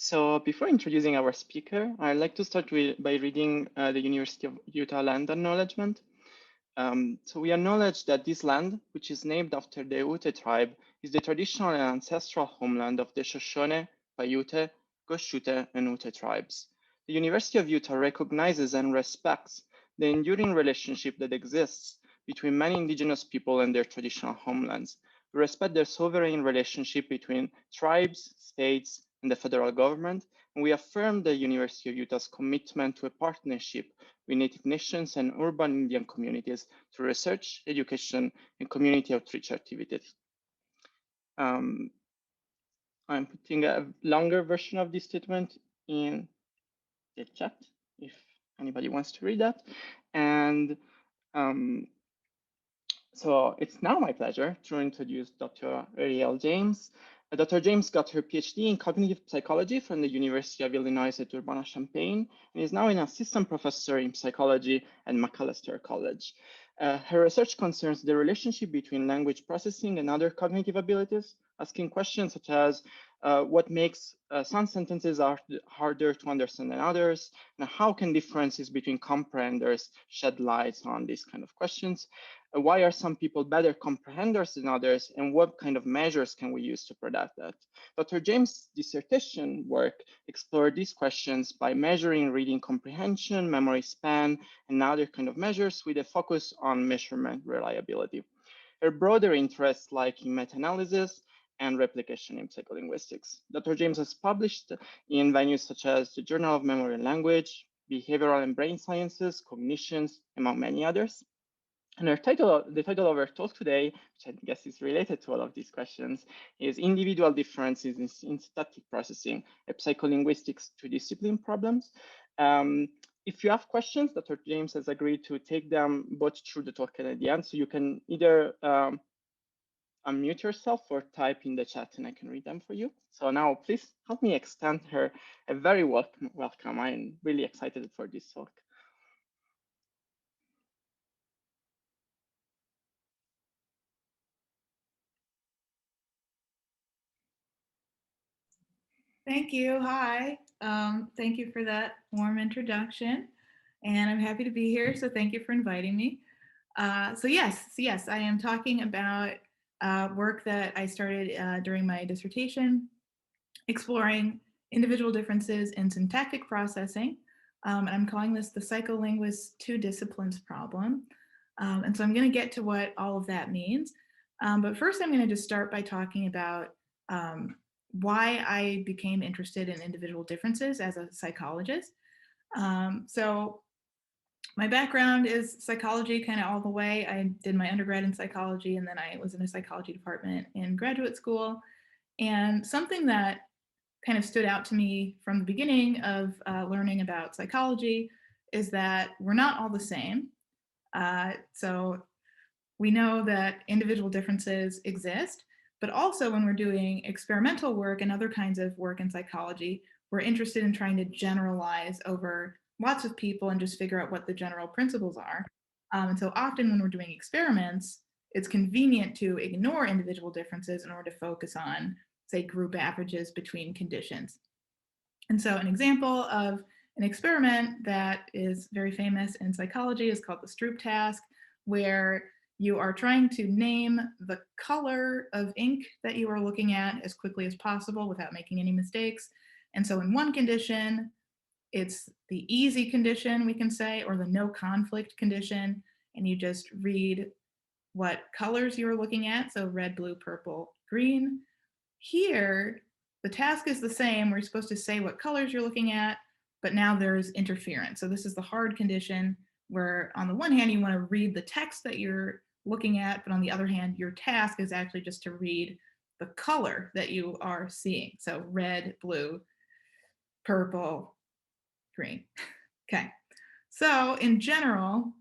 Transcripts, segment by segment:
So before introducing our speaker, I'd like to start by reading the University of Utah land acknowledgement. So we acknowledge that this land, which is named after the Ute tribe, is the traditional and ancestral homeland of the Shoshone, Paiute, Goshute, and Ute tribes. The University of Utah recognizes and respects the enduring relationship that exists between many indigenous people and their traditional homelands. We respect their sovereign relationship between tribes, states, and the federal government, and we affirm the University of Utah's commitment to a partnership with Native nations and urban Indian communities through research, education, and community outreach activities. I'm putting a longer version of this statement in the chat if anybody wants to read that. And so it's now my pleasure to introduce Dr. Ariel James. Dr. James got her PhD in cognitive psychology from the University of Illinois at Urbana-Champaign and is now an assistant professor in psychology at Macalester College. Her research concerns the relationship between language processing and other cognitive abilities, asking questions such as what makes some sentences harder to understand than others, and how can differences between comprehenders shed light on these kind of questions. Why are some people better comprehenders than others, and what kind of measures can we use to predict that? Dr. James' dissertation work explored these questions by measuring reading comprehension, memory span, and other kind of measures with a focus on measurement reliability. Her broader interests lie in meta-analysis and replication in psycholinguistics. Dr. James has published in venues such as the Journal of Memory and Language, Behavioral and Brain Sciences, Cognitions, among many others. And the title of our talk today, which I guess is related to all of these questions, is Individual Differences in Syntactic Processing, a Psycholinguistics to Discipline Problems. If you have questions, Dr. James has agreed to take them both through the talk and at the end, so you can either unmute yourself or type in the chat and I can read them for you. So now please help me extend her a very welcome. I'm really excited for this talk. Thank you. Hi. Thank you for that warm introduction. And I'm happy to be here. So thank you for inviting me. So yes, I am talking about work that I started during my dissertation, exploring individual differences in syntactic processing. And I'm calling this the psycholinguist two disciplines problem. And so I'm going to get to what all of that means. But first, I'm going to just start by talking about why I became interested in individual differences as a psychologist. So my background is psychology kind of all the way. I did my undergrad in psychology, and then I was in a psychology department in graduate school. And something that kind of stood out to me from the beginning of learning about psychology is that we're not all the same. So we know that individual differences exist, but also when we're doing experimental work and other kinds of work in psychology, we're interested in trying to generalize over lots of people and just figure out what the general principles are. And so often when we're doing experiments, it's convenient to ignore individual differences in order to focus on, say, group averages between conditions. And so an example of an experiment that is very famous in psychology is called the Stroop Task, where you are trying to name the color of ink that you are looking at as quickly as possible without making any mistakes. And so in one condition, it's the easy condition, we can say, or the no conflict condition, and you just read what colors you're looking at, so red, blue, purple, green. Here, the task is the same. We're supposed to say what colors you're looking at, but now there's interference. So this is the hard condition where on the one hand, you want to read the text that you're looking at, but on the other hand, your task is actually just to read the color that you are seeing. So red, blue, purple, green. Okay. So in general,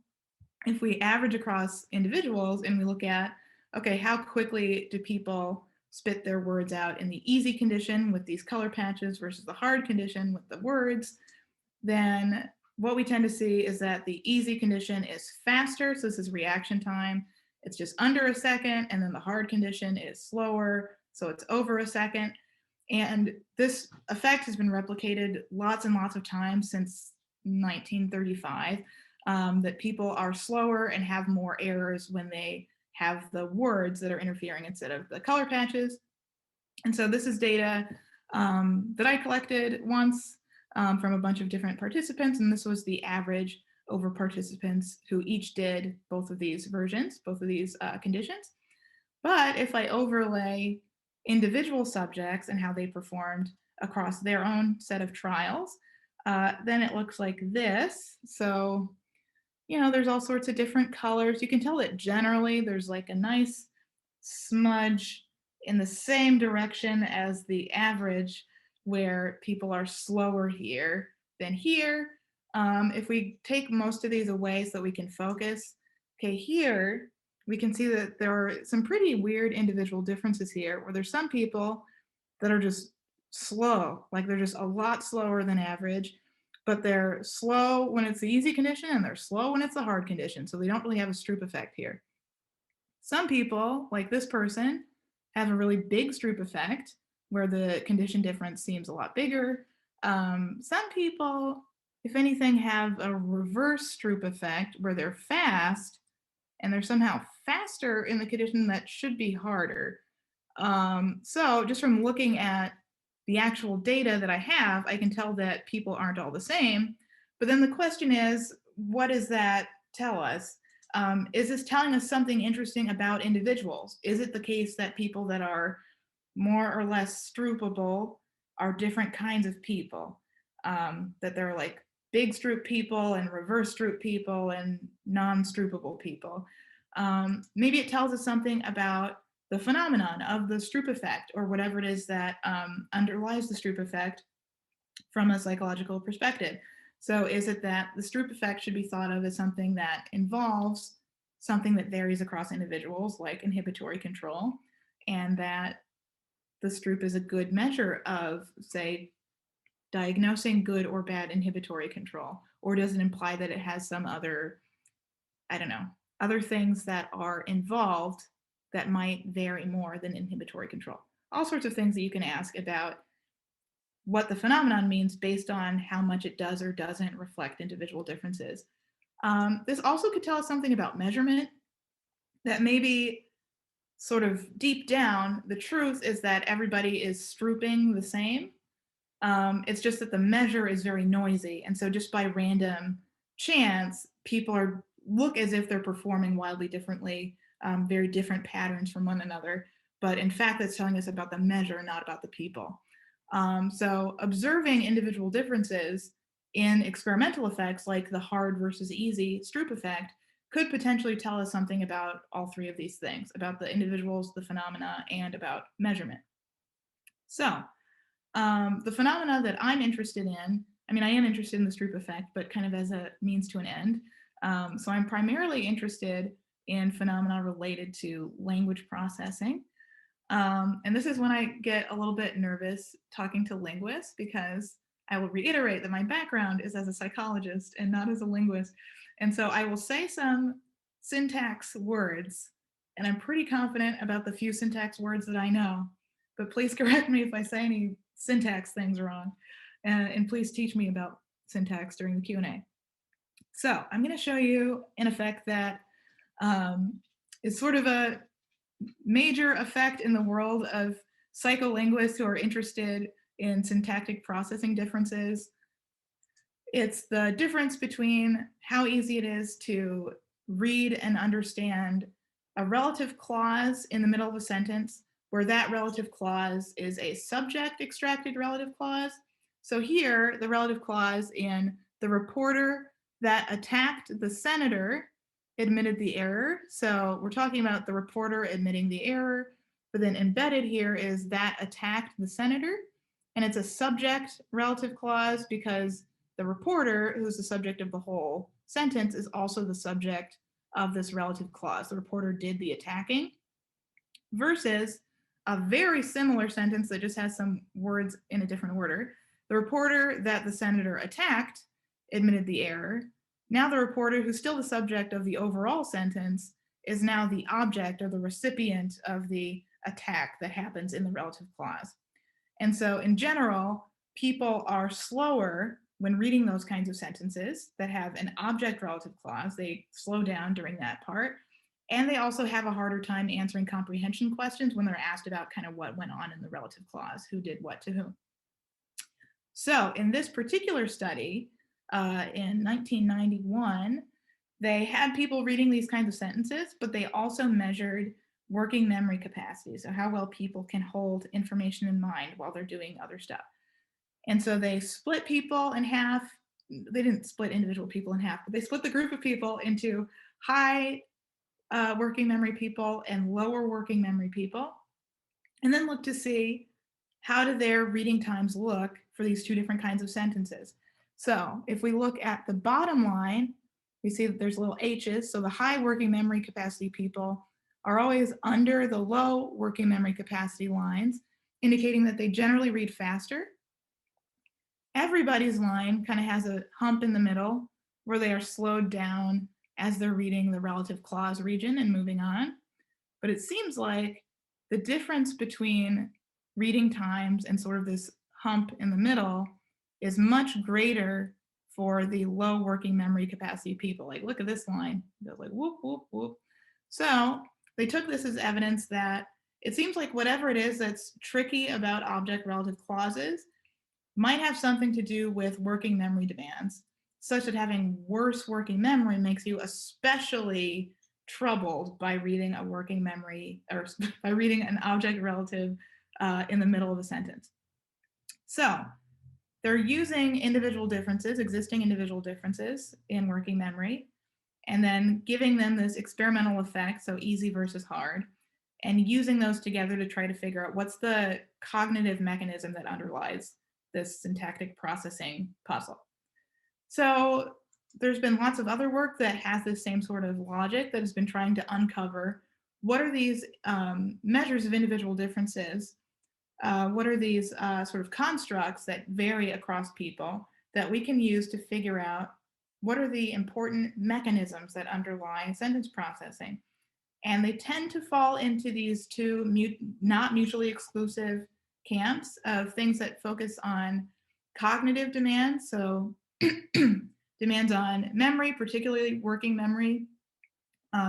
if we average across individuals and we look at, okay, how quickly do people spit their words out in the easy condition with these color patches versus the hard condition with the words, then what we tend to see is that the easy condition is faster. So this is reaction time. It's just under a second. And then the hard condition is slower. So it's over a second. And this effect has been replicated lots and lots of times since 1935, that people are slower and have more errors when they have the words that are interfering instead of the color patches. And so this is data that I collected once from a bunch of different participants, and this was the average over participants who each did both of these versions, both of these conditions. But if I overlay individual subjects and how they performed across their own set of trials, then it looks like this. So, you know, there's all sorts of different colors. You can tell that generally there's like a nice smudge in the same direction as the average, where people are slower here than here. If we take most of these away so that we can focus, okay, here we can see that there are some pretty weird individual differences here, where there's some people that are just slow, like they're just a lot slower than average, but they're slow when it's the easy condition and they're slow when it's the hard condition. So they don't really have a Stroop effect here. Some people, like this person, have a really big Stroop effect where the condition difference seems a lot bigger. Some people, if anything, have a reverse Stroop effect where they're fast and they're somehow faster in the condition that should be harder. So just from looking at the actual data that I have, I can tell that people aren't all the same. But then the question is, what does that tell us? Is this telling us something interesting about individuals? Is it the case that people that are more or less stroopable are different kinds of people? That there are like big Stroop people and reverse Stroop people and non-stroopable people. Maybe it tells us something about the phenomenon of the Stroop effect, or whatever it is that underlies the Stroop effect from a psychological perspective. So is it that the Stroop effect should be thought of as something that involves something that varies across individuals, like inhibitory control, and that the Stroop is a good measure of, say, diagnosing good or bad inhibitory control? Or does it imply that it has some other, I don't know, other things that are involved that might vary more than inhibitory control? All sorts of things that you can ask about what the phenomenon means based on how much it does or doesn't reflect individual differences. This also could tell us something about measurement, that maybe sort of deep down, the truth is that everybody is strooping the same. It's just that the measure is very noisy. And so just by random chance, people look as if they're performing wildly differently, very different patterns from one another. But in fact, that's telling us about the measure, not about the people. So observing individual differences in experimental effects like the hard versus easy Stroop effect could potentially tell us something about all three of these things, about the individuals, the phenomena, and about measurement. So the phenomena that I'm interested in, I mean, I am interested in the Stroop effect, but kind of as a means to an end. So I'm primarily interested in phenomena related to language processing. And this is when I get a little bit nervous talking to linguists, because I will reiterate that my background is as a psychologist and not as a linguist. And so I will say some syntax words, and I'm pretty confident about the few syntax words that I know, but please correct me if I say any syntax things wrong, and please teach me about syntax during the Q&A. So I'm going to show you an effect that is sort of a major effect in the world of psycholinguists who are interested in syntactic processing differences. It's the difference between how easy it is to read and understand a relative clause in the middle of a sentence, where that relative clause is a subject extracted relative clause. So here, the relative clause in the reporter that attacked the senator admitted the error. So we're talking about the reporter admitting the error, but then embedded here is that attacked the senator. And it's a subject relative clause because the reporter, who's the subject of the whole sentence, is also the subject of this relative clause. The reporter did the attacking, versus a very similar sentence that just has some words in a different order. The reporter that the senator attacked admitted the error. Now the reporter, who's still the subject of the overall sentence, is now the object or the recipient of the attack that happens in the relative clause. And so in general, people are slower when reading those kinds of sentences that have an object relative clause. They slow down during that part. And they also have a harder time answering comprehension questions when they're asked about kind of what went on in the relative clause, who did what to whom. So in this particular study, in 1991, they had people reading these kinds of sentences, but they also measured working memory capacity, so how well people can hold information in mind while they're doing other stuff. And so they split people in half. They didn't split individual people in half, but they split the group of people into high working memory people and lower working memory people, and then looked to see how do their reading times look for these two different kinds of sentences. So if we look at the bottom line, we see that there's little H's. So the high working memory capacity people are always under the low working memory capacity lines, indicating that they generally read faster. Everybody's line kind of has a hump in the middle where they are slowed down as they're reading the relative clause region and moving on. But it seems like the difference between reading times and sort of this hump in the middle is much greater for the low working memory capacity people. Like, look at this line. It goes like whoop, whoop, whoop. So they took this as evidence that it seems like whatever it is that's tricky about object relative clauses might have something to do with working memory demands, such that having worse working memory makes you especially troubled by reading a working memory or by reading an object relative in the middle of a sentence. So they're using individual differences, existing individual differences in working memory, and then giving them this experimental effect, so easy versus hard, and using those together to try to figure out what's the cognitive mechanism that underlies this syntactic processing puzzle. So there's been lots of other work that has this same sort of logic that has been trying to uncover what are these measures of individual differences, what are these sort of constructs that vary across people that we can use to figure out what are the important mechanisms that underlie sentence processing. And they tend to fall into these two not mutually exclusive camps of things that focus on cognitive demands, so demands on memory, particularly working memory.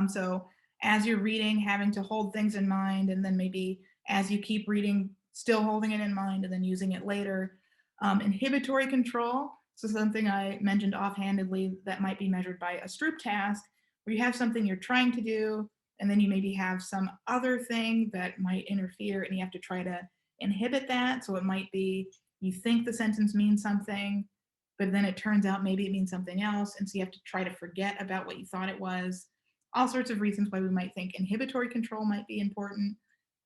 So as you're reading, having to hold things in mind, and then maybe as you keep reading, still holding it in mind and then using it later. Inhibitory control, so something I mentioned offhandedly that might be measured by a Stroop task, where you have something you're trying to do, and then you maybe have some other thing that might interfere, and you have to try to inhibit that. So it might be you think the sentence means something, but then it turns out maybe it means something else, and so you have to try to forget about what you thought it was. All sorts of reasons why we might think inhibitory control might be important.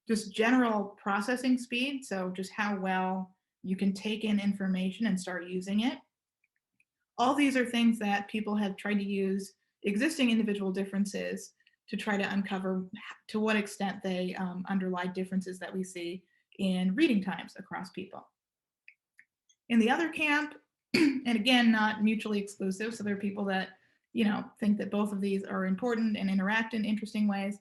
Just general processing speed, so just how well you can take in information and start using it. All these are things that people have tried to use existing individual differences to try to uncover to what extent they underlie differences that we see in reading times across people. In the other camp, and again, not mutually exclusive, so there are people that think that both of these are important and interact in interesting ways,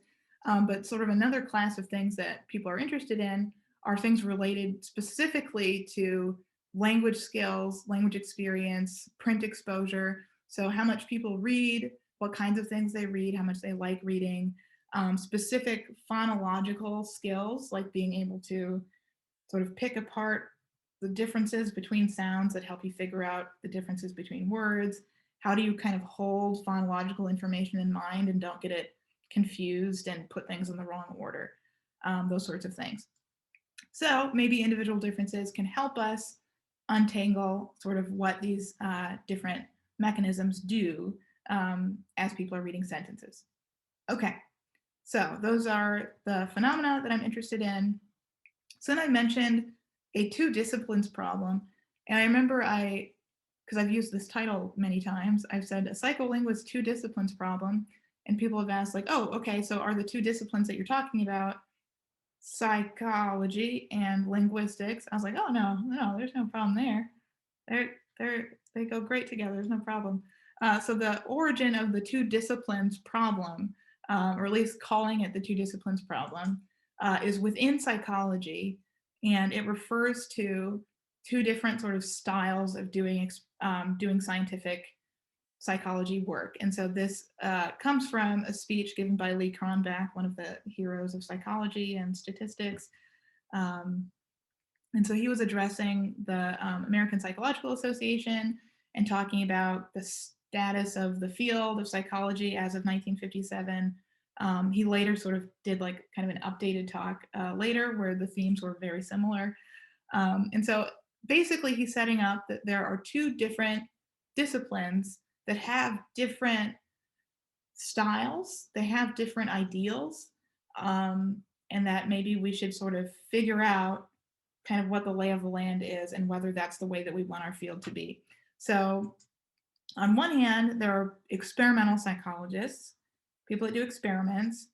but sort of another class of things that people are interested in are things related specifically to language skills, language experience, print exposure. So how much people read, what kinds of things they read, how much they like reading, specific phonological skills, like being able to sort of pick apart the differences between sounds that help you figure out the differences between words. How do you kind of hold phonological information in mind and don't get it confused and put things in the wrong order? Those sorts of things. So maybe individual differences can help us untangle sort of what these different mechanisms do as people are reading sentences. Okay, so those are the phenomena that I'm interested in. So then I mentioned a two disciplines problem. And I remember because I've used this title many times, I've said a psycholinguist two disciplines problem. And people have asked like, oh, okay, so are the two disciplines that you're talking about psychology and linguistics? I was like, oh, no, there's no problem there. They go great together, there's no problem. So the origin of the two disciplines problem, or at least calling it the two disciplines problem, is within psychology. and it refers to two different sort of styles of doing scientific psychology work. And so this comes from a speech given by Lee Cronbach, one of the heroes of psychology and statistics. And so he was addressing the American Psychological Association and talking about the status of the field of psychology as of 1957. He later sort of did like kind of an updated talk later where the themes were very similar. And so basically he's setting up that there are two different disciplines that have different styles, they have different ideals, and that maybe we should sort of figure out kind of what the lay of the land is and whether that's the way that we want our field to be. So on one hand, there are experimental psychologists, people that do experiments,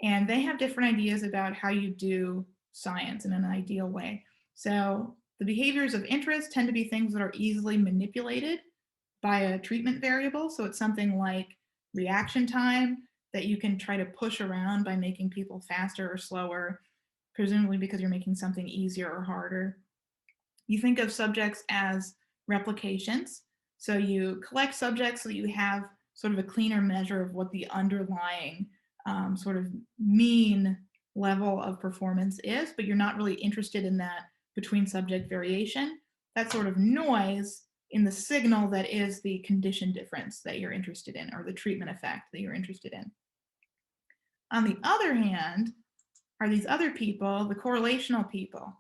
and they have different ideas about how you do science in an ideal way. So the behaviors of interest tend to be things that are easily manipulated by a treatment variable. So it's something like reaction time that you can try to push around by making people faster or slower, presumably because you're making something easier or harder. You think of subjects as replications. So you collect subjects so that you have sort of a cleaner measure of what the underlying sort of mean level of performance is, but you're not really interested in that between subject variation. That sort of noise in the signal that is the condition difference that you're interested in, or the treatment effect that you're interested in. On the other hand, are these other people, the correlational people.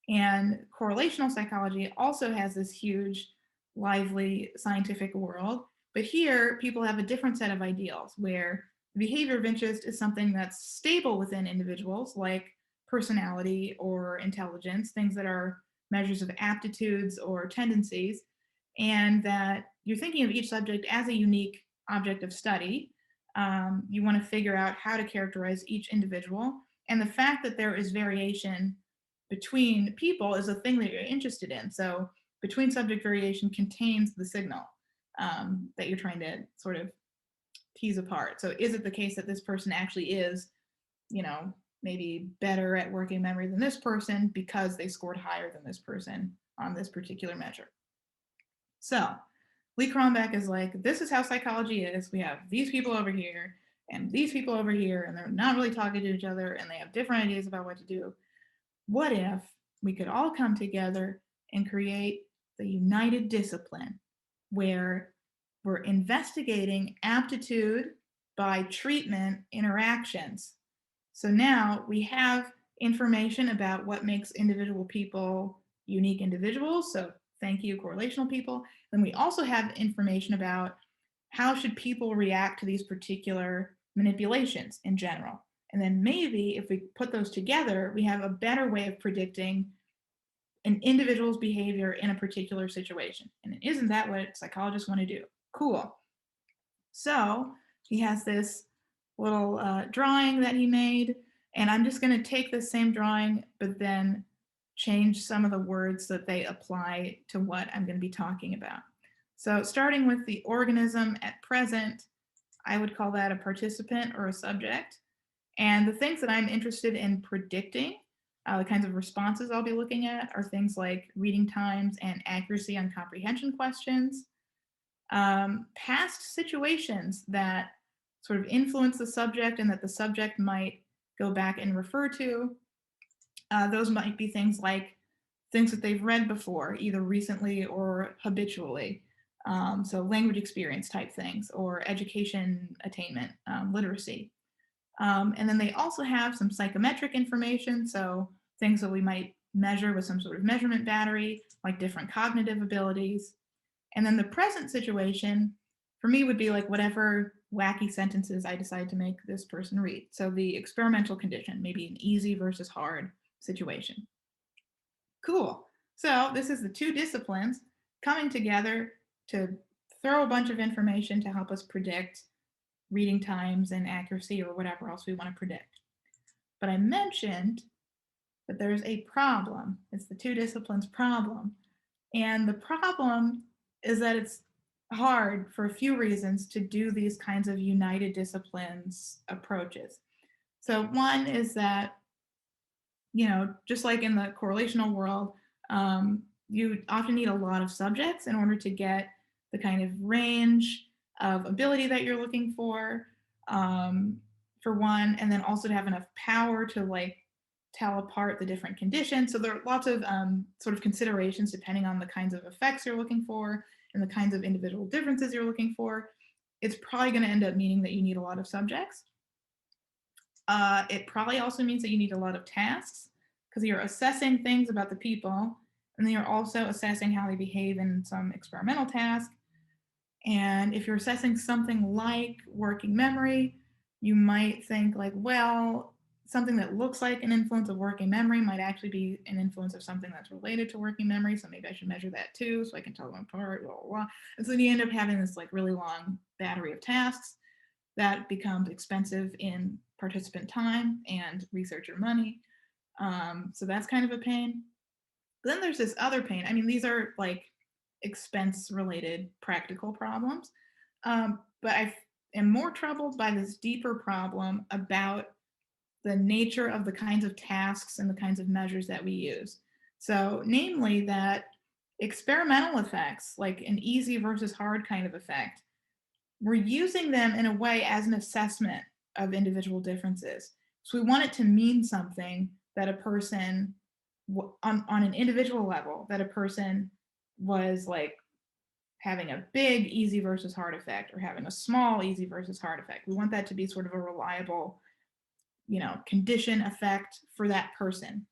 And correlational psychology also has this huge, lively scientific world. But here, people have a different set of ideals where the behavior of interest is something that's stable within individuals, like personality or intelligence, things that are measures of aptitudes or tendencies, and that you're thinking of each subject as a unique object of study. You want to figure out how to characterize each individual. And the fact that there is variation between people is a thing that you're interested in. So between subject variation contains the signal that you're trying to sort of tease apart. So is it the case that this person actually is, maybe better at working memory than this person because they scored higher than this person on this particular measure? So Lee Cronbach is like, this is how psychology is. We have these people over here and these people over here, and they're not really talking to each other, and they have different ideas about what to do. What if we could all come together and create the united discipline where we're investigating aptitude by treatment interactions? So now we have information about what makes individual people unique individuals. So thank you, correlational people. Then we also have information about how should people react to these particular manipulations in general. And then maybe if we put those together, we have a better way of predicting an individual's behavior in a particular situation. And isn't that what psychologists want to do? Cool. So he has this little drawing that he made, and I'm just going to take the same drawing, but then change some of the words that they apply to what I'm going to be talking about. So starting with the organism at present, I would call that a participant or a subject. And the things that I'm interested in predicting, the kinds of responses I'll be looking at, are things like reading times and accuracy on comprehension questions, past situations that sort of influence the subject and that the subject might go back and refer to. Those might be things like things that they've read before, either recently or habitually. So language experience type things, or education attainment, literacy. And then they also have some psychometric information, so things that we might measure with some sort of measurement battery, like different cognitive abilities. And then the present situation, for me, would be like whatever wacky sentences I decide to make this person read. So the experimental condition, maybe an easy versus hard situation. Cool. So this is the two disciplines coming together to throw a bunch of information to help us predict reading times and accuracy or whatever else we want to predict. But I mentioned that there's a problem. It's the two disciplines problem. And the problem is that it's hard for a few reasons to do these kinds of united disciplines approaches. So one is that just like in the correlational world, you often need a lot of subjects in order to get the kind of range of ability that you're looking for one, and then also to have enough power to like tell apart the different conditions. So there are lots of sort of considerations depending on the kinds of effects you're looking for and the kinds of individual differences you're looking for. It's probably going to end up meaning that you need a lot of subjects. It probably also means that you need a lot of tasks because you're assessing things about the people, and then you're also assessing how they behave in some experimental task. And if you're assessing something like working memory, you might think like, well, something that looks like an influence of working memory might actually be an influence of something that's related to working memory. So maybe I should measure that too, so I can tell them apart, blah, blah, blah. And so you end up having this like really long battery of tasks that becomes expensive in participant time and researcher money. So that's kind of a pain. But then there's this other pain. I mean, these are like expense related practical problems. But I am more troubled by this deeper problem about the nature of the kinds of tasks and the kinds of measures that we use. So, namely, that experimental effects, like an easy versus hard kind of effect, we're using them in a way as an assessment of individual differences. So we want it to mean something that a person, on an individual level, that a person was like having a big easy versus hard effect or having a small easy versus hard effect. We want that to be sort of a reliable, condition effect for that person.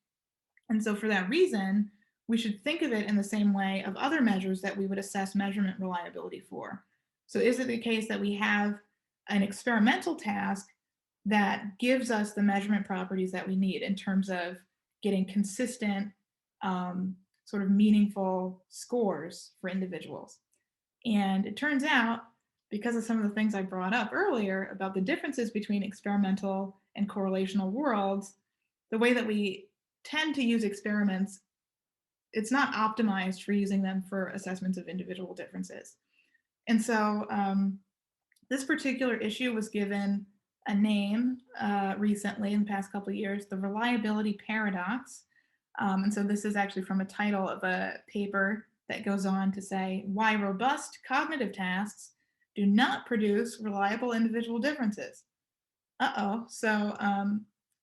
And so for that reason, we should think of it in the same way of other measures that we would assess measurement reliability for. So is it the case that we have an experimental task that gives us the measurement properties that we need in terms of getting consistent, sort of meaningful scores for individuals? And it turns out, because of some of the things I brought up earlier about the differences between experimental and correlational worlds, the way that we tend to use experiments, it's not optimized for using them for assessments of individual differences. And so this particular issue was given a name recently in the past couple of years, the reliability paradox. And so this is actually from a title of a paper that goes on to say why robust cognitive tasks do not produce reliable individual differences. So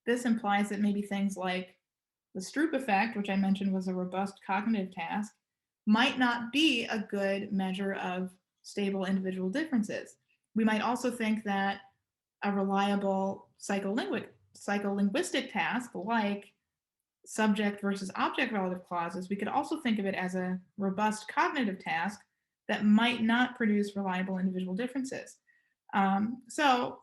this implies that maybe things like the Stroop effect, which I mentioned was a robust cognitive task, might not be a good measure of stable individual differences. We might also think that a reliable psycholinguistic task like subject versus object relative clauses, we could also think of it as a robust cognitive task that might not produce reliable individual differences. So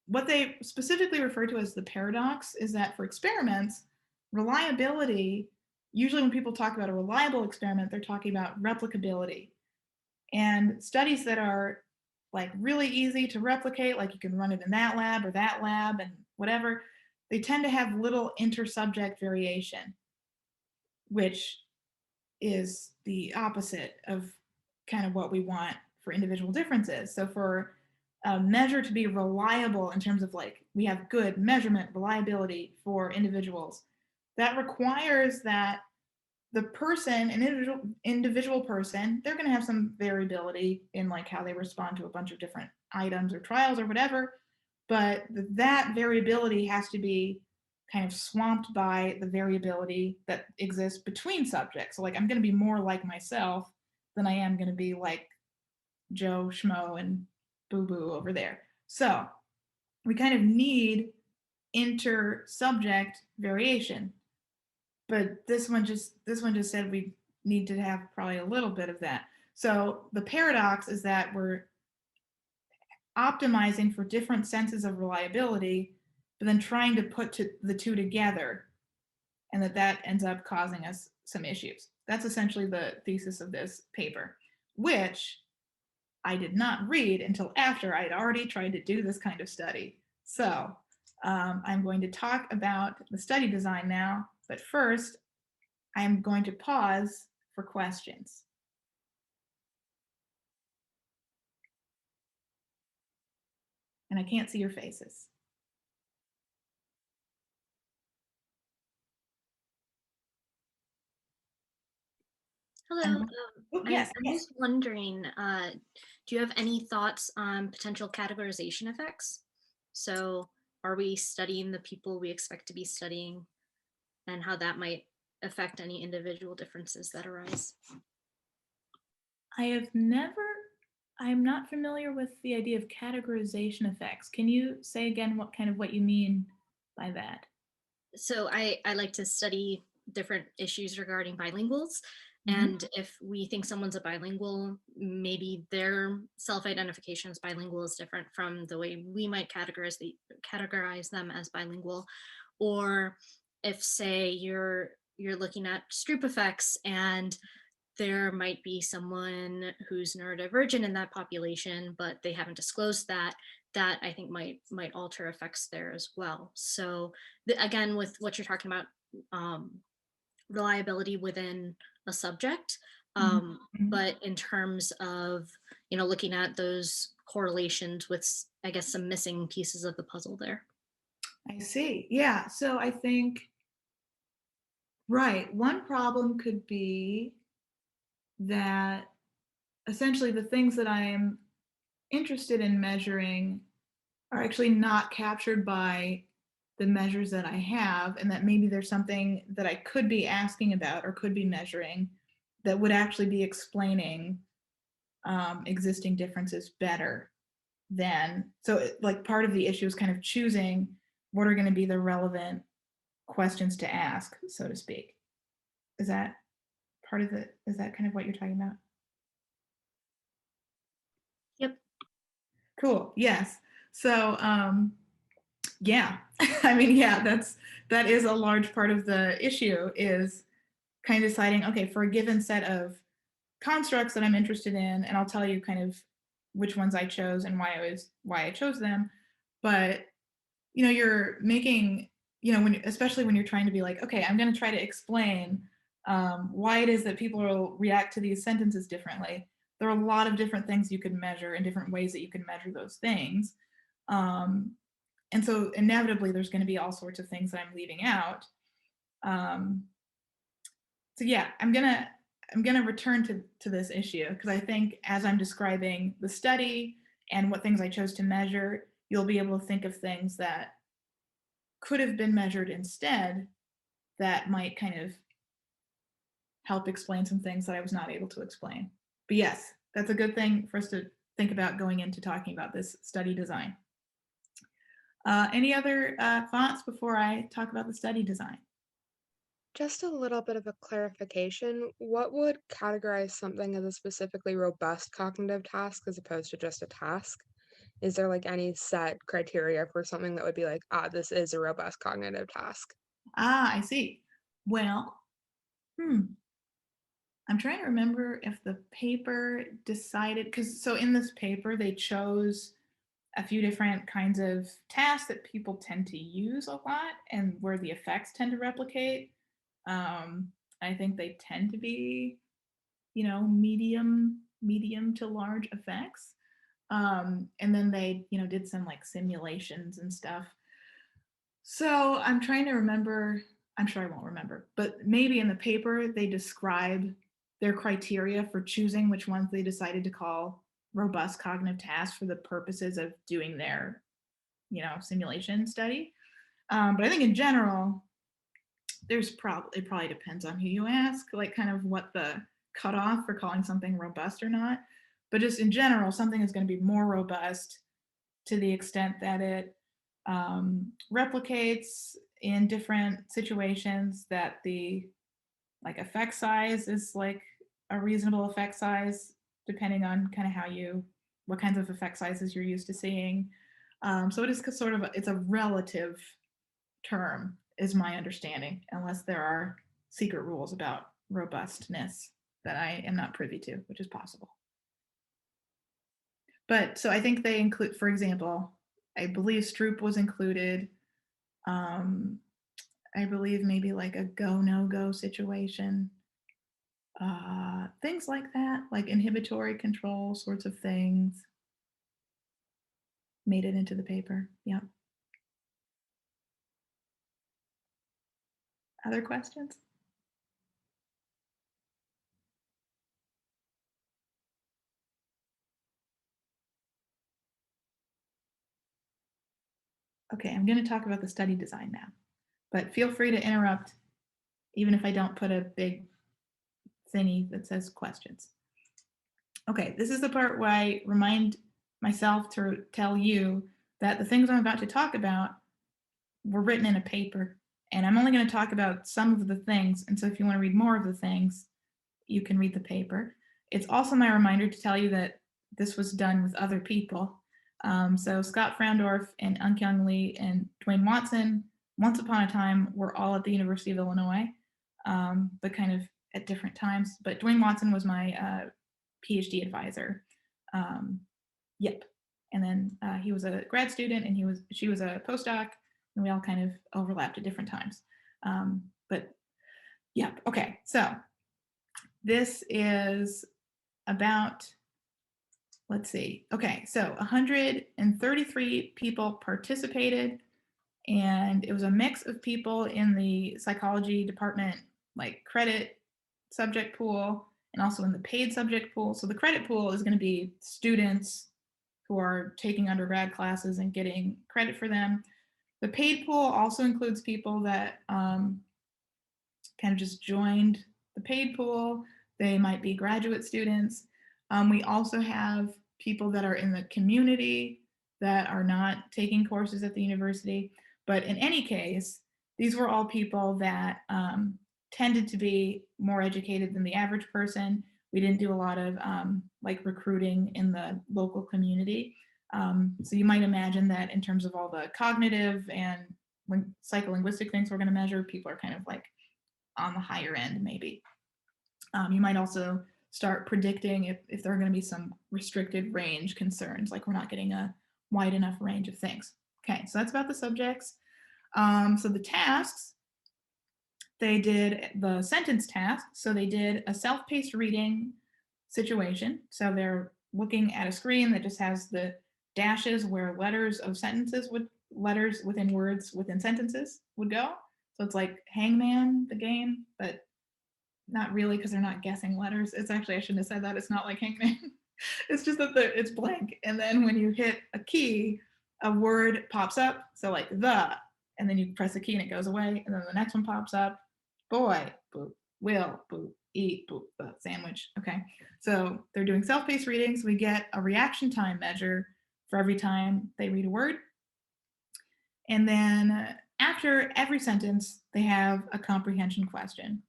what they specifically refer to as the paradox is that for experiments, reliability, usually when people talk about a reliable experiment, they're talking about replicability. And studies that are like really easy to replicate, like you can run it in that lab or that lab and whatever, they tend to have little intersubject variation, which is the opposite of kind of what we want for individual differences. So for a measure to be reliable in terms of like we have good measurement reliability for individuals, that requires that the person, an individual person, they're going to have some variability in like how they respond to a bunch of different items or trials or whatever, but that variability has to be kind of swamped by the variability that exists between subjects. So like I'm going to be more like myself than I am going to be like Joe Schmo and Boo Boo over there. So we kind of need inter-subject variation, but this one just said we need to have probably a little bit of that. So the paradox is that we're optimizing for different senses of reliability, but then trying to put the two together, and that ends up causing us some issues. That's essentially the thesis of this paper, which I did not read until after I'd already tried to do this kind of study. So I'm going to talk about the study design now, but first I'm going to pause for questions. And I can't see your faces. Hello. Yes, I'm just wondering, do you have any thoughts on potential categorization effects? So are we studying the people we expect to be studying and how that might affect any individual differences that arise? I'm not familiar with the idea of categorization effects. Can you say again what you mean by that? So I like to study different issues regarding bilinguals. Mhm. And if we think someone's a bilingual, maybe their self-identification as bilingual is different from the way we might categorize them as bilingual. Or if, say, you're looking at Stroop effects and there might be someone who's neurodivergent in that population, but they haven't disclosed that, that I think might alter effects there as well. So again, with what you're talking about, reliability within a subject, Mhm. but in terms of looking at those correlations with, I guess, some missing pieces of the puzzle there. I see. Yeah. So I think, right, one problem could be that essentially the things that I'm interested in measuring are actually not captured by the measures that I have, and that maybe there's something that I could be asking about or could be measuring that would actually be explaining existing differences better than. So, like, part of the issue is kind of choosing what are going to be the relevant questions to ask, so to speak. Is that part of the? Is that kind of what you're talking about? Yep. Cool. Yes. So, yeah, I mean, yeah, that is a large part of the issue, is kind of deciding, okay, for a given set of constructs that I'm interested in, and I'll tell you kind of which ones I chose and why I chose them. But you're making, especially when you're trying to be like, okay, I'm going to try to explain why it is that people will react to these sentences differently. There are a lot of different things you could measure and different ways that you can measure those things. Um, and so inevitably there's going to be all sorts of things that I'm leaving out. So yeah, I'm gonna return to this issue, because I think as I'm describing the study and what things I chose to measure, you'll be able to think of things that could have been measured instead that might kind of help explain some things that I was not able to explain. But yes, that's a good thing for us to think about going into talking about this study design. Any other thoughts before I talk about the study design? Just a little bit of a clarification. What would categorize something as a specifically robust cognitive task as opposed to just a task? Is there like any set criteria for something that would be like, ah, this is a robust cognitive task? I see. Well, I'm trying to remember if the paper decided, because so in this paper they chose a few different kinds of tasks that people tend to use a lot and where the effects tend to replicate. I think they tend to be, medium to large effects. And then they, did some like simulations and stuff. So I'm trying to remember. I'm sure I won't remember, but maybe in the paper they describe their criteria for choosing which ones they decided to call robust cognitive tasks for the purposes of doing their, simulation study. But I think in general, it probably depends on who you ask, like kind of what the cutoff for calling something robust or not. But just in general, something is going to be more robust to the extent that it replicates in different situations, that the like effect size is like a reasonable effect size depending on kind of what kinds of effect sizes you're used to seeing. So it is sort of it's a relative term, is my understanding, unless there are secret rules about robustness that I am not privy to, which is possible. But so I think they include, for example, I believe Stroop was included. I believe maybe like a go no go situation, things like that, like inhibitory control sorts of things made it into the paper. Yeah. Other questions? Okay, I'm going to talk about the study design now, but feel free to interrupt even if I don't put a big thingy that says questions. Okay, this is the part where I remind myself to tell you that the things I'm about to talk about were written in a paper, and I'm only going to talk about some of the things, and so if you want to read more of the things, you can read the paper. It's also my reminder to tell you that this was done with other people. So Scott Frandorf and Unkyung Lee and Dwayne Watson, once upon a time, were all at the University of Illinois, but kind of at different times. But Dwayne Watson was my PhD advisor. Yep. And then he was a grad student, and she was a postdoc, and we all kind of overlapped at different times. But yep. Okay. So this is about, let's see. Okay, so 133 people participated, and it was a mix of people in the psychology department, like credit subject pool, and also in the paid subject pool. So the credit pool is going to be students who are taking undergrad classes and getting credit for them. The paid pool also includes people that kind of just joined the paid pool. They might be graduate students. We also have people that are in the community that are not taking courses at the university. But in any case, these were all people that tended to be more educated than the average person. We didn't do a lot of like recruiting in the local community. So you might imagine that in terms of all the cognitive and when psycholinguistic things we're going to measure, people are kind of like on the higher end, maybe. You might also start predicting if there are going to be some restricted range concerns, like we're not getting a wide enough range of things. Okay, so that's about the subjects. So the tasks, they did the sentence task. So they did a self-paced reading situation. So they're looking at a screen that just has the dashes where letters of sentences would, letters within words within sentences would go. So it's like Hangman, the game, but not really, because they're not guessing letters. It's actually, I shouldn't have said that. It's not like Hangman. It's just that it's blank. And then when you hit a key, a word pops up. So like the, and then you press a key and it goes away. And then the next one pops up. Boy, boop, will, boop, eat, boop, sandwich. Okay. So they're doing self-paced readings. We get a reaction time measure for every time they read a word. And then after every sentence, they have a comprehension question.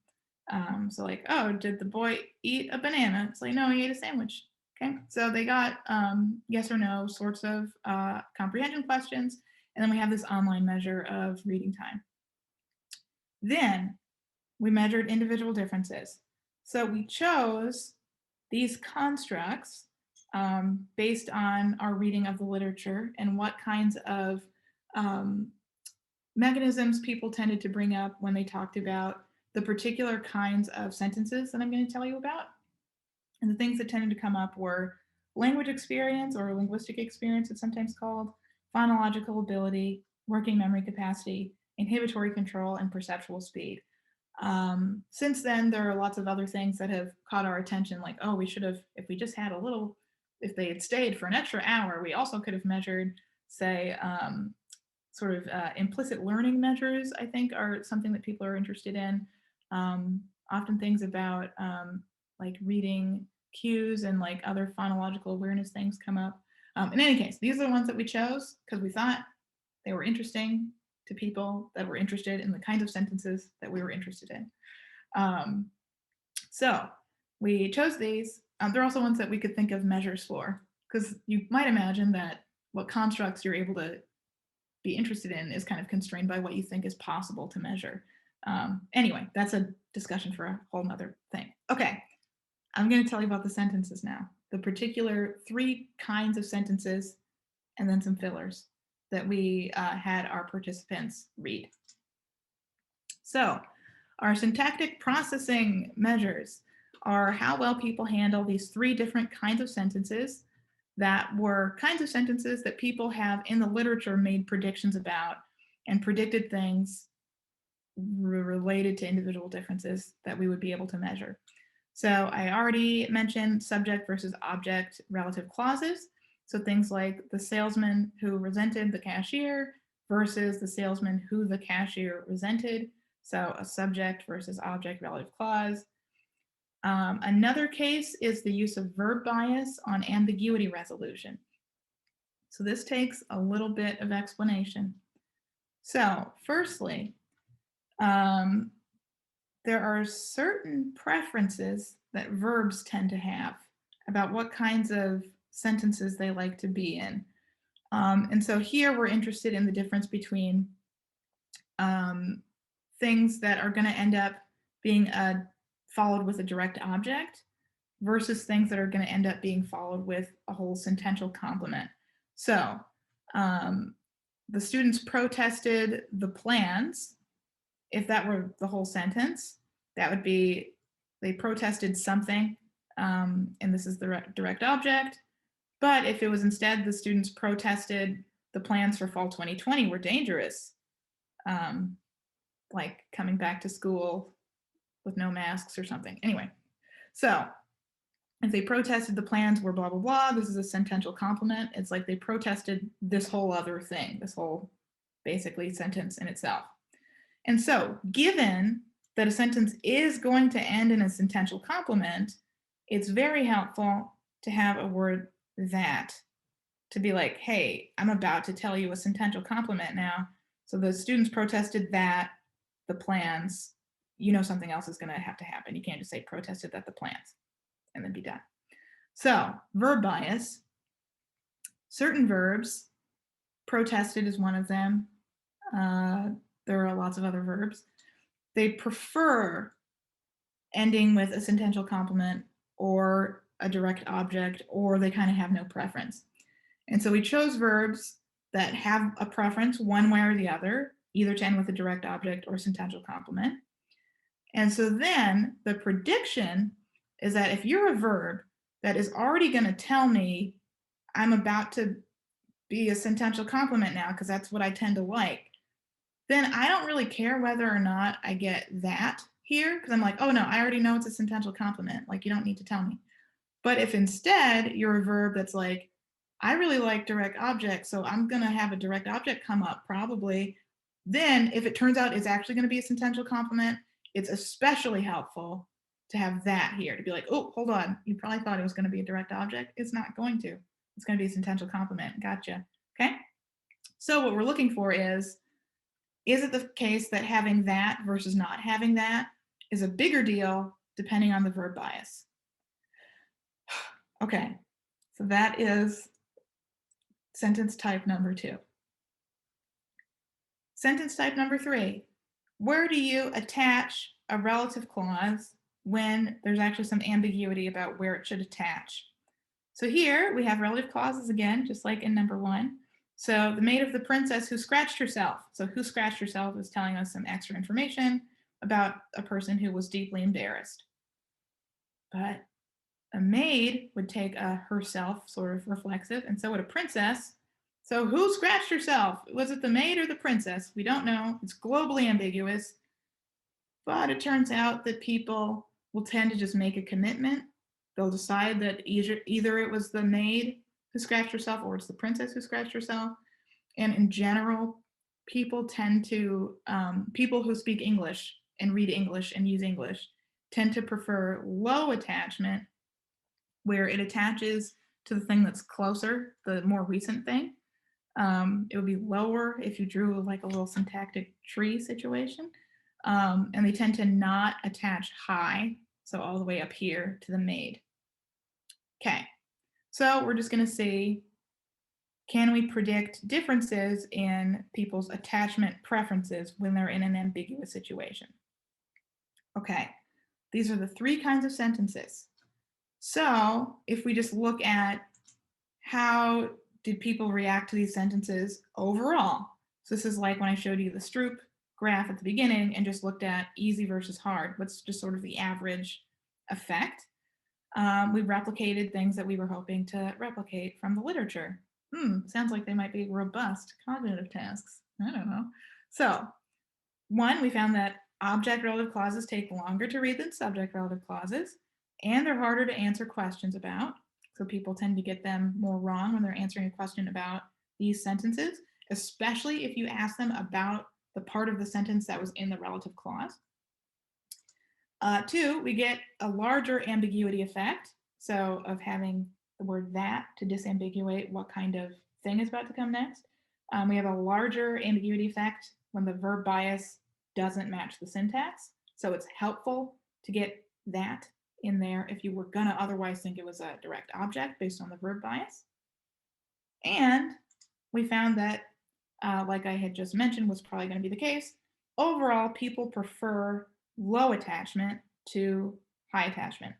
So like, oh, did the boy eat a banana? It's like, no, he ate a sandwich. Okay, so they got yes or no sorts of comprehension questions. And then we have this online measure of reading time. Then we measured individual differences. So we chose these constructs based on our reading of the literature and what kinds of mechanisms people tended to bring up when they talked about the particular kinds of sentences that I'm going to tell you about. And the things that tended to come up were language experience, or linguistic experience it's sometimes called, phonological ability, working memory capacity, inhibitory control, and perceptual speed. Since then, there are lots of other things that have caught our attention, like, oh, we should have, if we just had a little, if they had stayed for an extra hour, we also could have measured, say, sort of implicit learning measures, I think, are something that people are interested in. Often things about like reading cues and like other phonological awareness things come up. In any case, these are the ones that we chose because we thought they were interesting to people that were interested in the kinds of sentences that we were interested in. So we chose these. They're also ones that we could think of measures for, because you might imagine that what constructs you're able to be interested in is kind of constrained by what you think is possible to measure. Anyway, that's a discussion for a whole nother thing. Okay, I'm going to tell you about the sentences now, the particular 3 kinds of sentences, and then some fillers that we had our participants read. So our syntactic processing measures are how well people handle these 3 different kinds of sentences that were kinds of sentences that people have in the literature made predictions about and predicted things related to individual differences that we would be able to measure. So I already mentioned subject versus object relative clauses. So things like the salesman who resented the cashier versus the salesman who the cashier resented. So a subject versus object relative clause. Another case is the use of verb bias on ambiguity resolution. So this takes a little bit of explanation. So firstly, there are certain preferences that verbs tend to have about what kinds of sentences they like to be in. And so here we're interested in the difference between things that are going to end up being followed with a direct object versus things that are going to end up being followed with a whole sentential complement. So the students protested the plans. If that were the whole sentence, that would be they protested something, and this is the direct object. But if it was instead the students protested the plans for fall 2020 were dangerous, like coming back to school with no masks or something. Anyway, so if they protested the plans were blah, blah, blah, this is a sentential complement. It's like they protested this whole other thing, this whole basically sentence in itself. And so given that a sentence is going to end in a sentential complement, it's very helpful to have a word that, to be like, hey, I'm about to tell you a sentential complement now. So the students protested that, the plans, you know something else is going to have to happen. You can't just say protested that the plans and then be done. So verb bias, certain verbs, protested is one of them. There are lots of other verbs. They prefer ending with a sentential complement or a direct object, or they kind of have no preference. And so we chose verbs that have a preference one way or the other, either to end with a direct object or sentential complement. And so then the prediction is that if you're a verb that is already going to tell me I'm about to be a sentential complement now, because that's what I tend to like, then I don't really care whether or not I get that here, because I'm like, oh no, I already know it's a sentential complement. Like, you don't need to tell me. But if instead you're a verb that's like, I really like direct objects, so I'm going to have a direct object come up probably, then if it turns out it's actually going to be a sentential complement, it's especially helpful to have that here, to be like, oh, hold on, you probably thought it was going to be a direct object. It's not going to. It's going to be a sentential complement. Gotcha. Okay? So what we're looking for is it the case that having that versus not having that is a bigger deal depending on the verb bias? Okay, so that is sentence type number 2. Sentence type number 3, where do you attach a relative clause when there's actually some ambiguity about where it should attach? So here we have relative clauses again, just like in number 1. So the maid of the princess who scratched herself. So who scratched herself is telling us some extra information about a person who was deeply embarrassed. But a maid would take a herself sort of reflexive, and so would a princess. So who scratched herself? Was it the maid or the princess? We don't know. It's globally ambiguous. But it turns out that people will tend to just make a commitment. They'll decide that either it was the maid who scratched herself or it's the princess who scratched herself. And in general, people tend to, people who speak English and read English and use English tend to prefer low attachment, where it attaches to the thing that's closer, the more recent thing. It would be lower if you drew like a little syntactic tree situation. And they tend to not attach high, so all the way up here to the maid. Okay, so we're just going to see, can we predict differences in people's attachment preferences when they're in an ambiguous situation? Okay, these are the 3 kinds of sentences. So if we just look at how did people react to these sentences overall? So this is like when I showed you the Stroop graph at the beginning and just looked at easy versus hard. What's just sort of the average effect? We replicated things that we were hoping to replicate from the literature. Sounds like they might be robust cognitive tasks. I don't know. So 1, we found that object relative clauses take longer to read than subject relative clauses, and they're harder to answer questions about. So people tend to get them more wrong when they're answering a question about these sentences. especially if you ask them about the part of the sentence that was in the relative clause. 2, we get a larger ambiguity effect, so of having the word that to disambiguate what kind of thing is about to come next. We have a larger ambiguity effect when the verb bias doesn't match the syntax, so it's helpful to get that in there if you were going to otherwise think it was a direct object based on the verb bias. And we found that, like I had just mentioned, was probably going to be the case. Overall, people prefer low attachment to high attachment.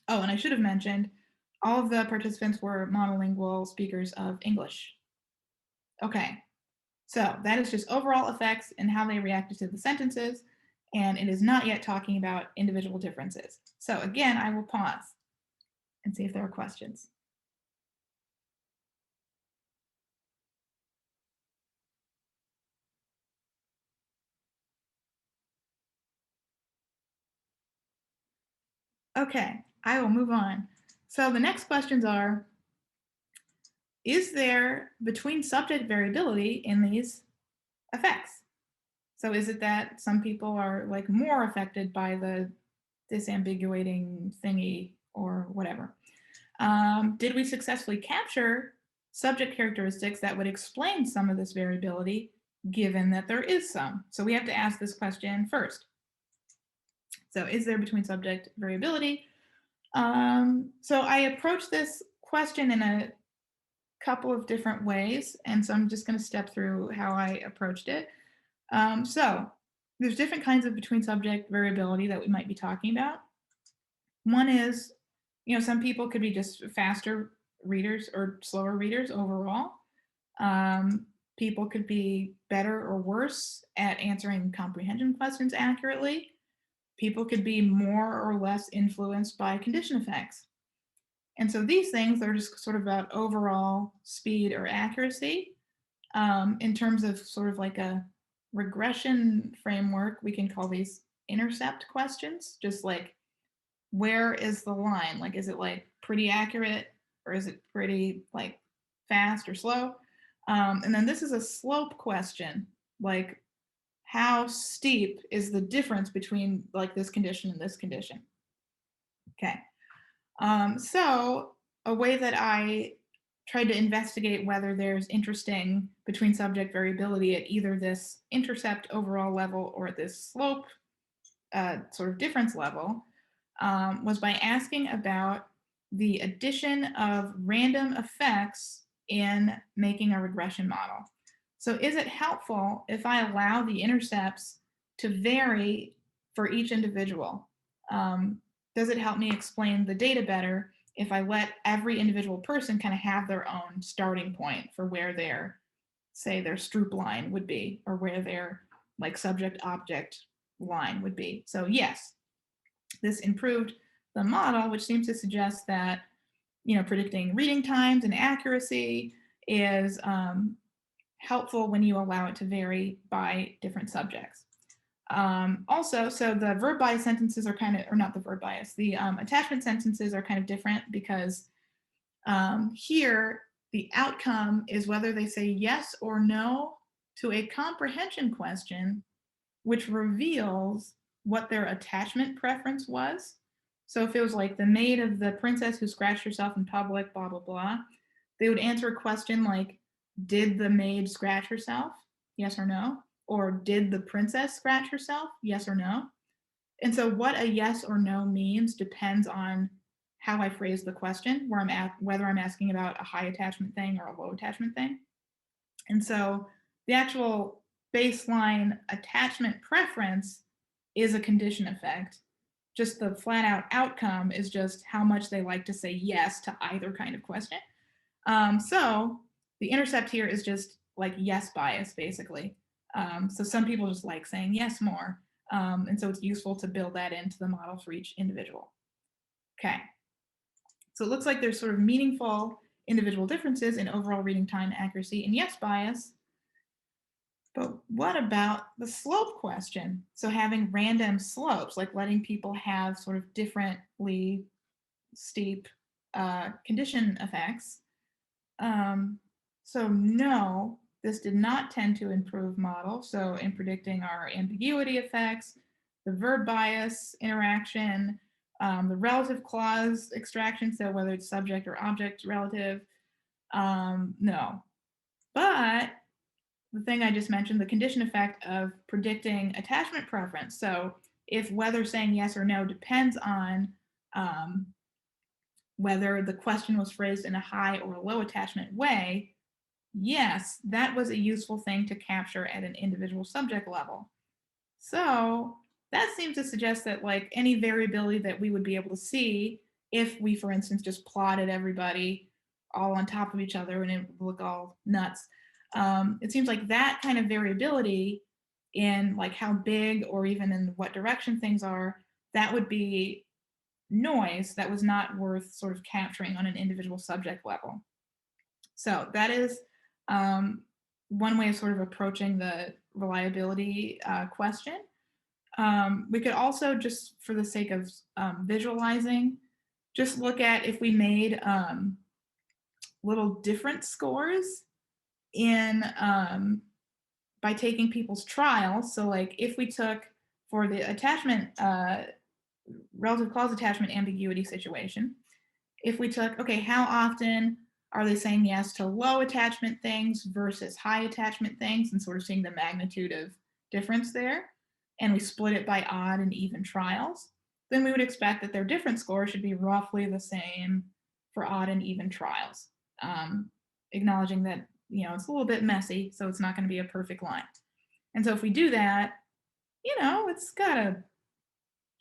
Oh, and I should have mentioned, all of the participants were monolingual speakers of English. Okay, so that is just overall effects and how they reacted to the sentences, and it is not yet talking about individual differences. So again, I will pause and see if there are questions. Okay, I will move on. So the next questions are, is there between subject variability in these effects? So is it that some people are like more affected by the disambiguating thingy or whatever? Did we successfully capture subject characteristics that would explain some of this variability, given that there is some? So we have to ask this question first. So is there between subject variability? So I approached this question in a couple of different ways, and so I'm just going to step through how I approached it. So there's different kinds of between subject variability that we might be talking about. One is, some people could be just faster readers or slower readers overall. People could be better or worse at answering comprehension questions accurately. People could be more or less influenced by condition effects. And so these things are just sort of about overall speed or accuracy. In terms of sort of like a regression framework, we can call these intercept questions, just like, where is the line? Like, is it like pretty accurate, or is it pretty like fast or slow? And then this is a slope question, like, how steep is the difference between like this condition and this condition? Okay. So a way that I tried to investigate whether there's interesting between subject variability at either this intercept overall level or at this slope sort of difference level was by asking about the addition of random effects in making a regression model. So is it helpful if I allow the intercepts to vary for each individual? Does it help me explain the data better if I let every individual person kind of have their own starting point for where their, say, their Stroop line would be, or where their like subject object line would be? So yes, this improved the model, which seems to suggest that predicting reading times and accuracy is helpful when you allow it to vary by different subjects. Also, so the verb bias sentences are kind of, or not the verb bias, the attachment sentences are kind of different because here the outcome is whether they say yes or no to a comprehension question, which reveals what their attachment preference was. So if it was like the maid of the princess who scratched herself in public, blah, blah, blah, they would answer a question like, did the maid scratch herself? Yes or no? Or did the princess scratch herself? Yes or no? And so what a yes or no means depends on how I phrase the question, where I'm at, whether I'm asking about a high attachment thing or a low attachment thing. And so the actual baseline attachment preference is a condition effect. Just the flat out outcome is just how much they like to say yes to either kind of question. So the intercept here is just like yes bias, basically. So some people just like saying yes more. And so it's useful to build that into the model for each individual. Okay. So it looks like there's sort of meaningful individual differences in overall reading time accuracy and yes bias. But what about the slope question? So having random slopes, like letting people have sort of differently steep condition effects. So no, this did not tend to improve model. So in predicting our ambiguity effects, the verb bias interaction, the relative clause extraction, so whether it's subject or object relative, no. But the thing I just mentioned, the condition effect of predicting attachment preference. So if whether saying yes or no depends on whether the question was phrased in a high or a low attachment way, yes, that was a useful thing to capture at an individual subject level. So that seems to suggest that like any variability that we would be able to see if we, for instance, just plotted everybody all on top of each other and it would look all nuts. It seems like that kind of variability in like how big or even in what direction things are, that would be noise that was not worth sort of capturing on an individual subject level. So that is one way of sort of approaching the reliability question. We could also, just for the sake of visualizing, just look at if we made little different scores in by taking people's trials. So like if we took for the attachment, relative clause attachment ambiguity situation, if we took, okay, how often are they saying yes to low attachment things versus high attachment things, and sort of seeing the magnitude of difference there, and we split it by odd and even trials, then we would expect that their difference score should be roughly the same for odd and even trials, acknowledging that, you know, it's a little bit messy, so it's not going to be a perfect line. And so if we do that, you know, it's got a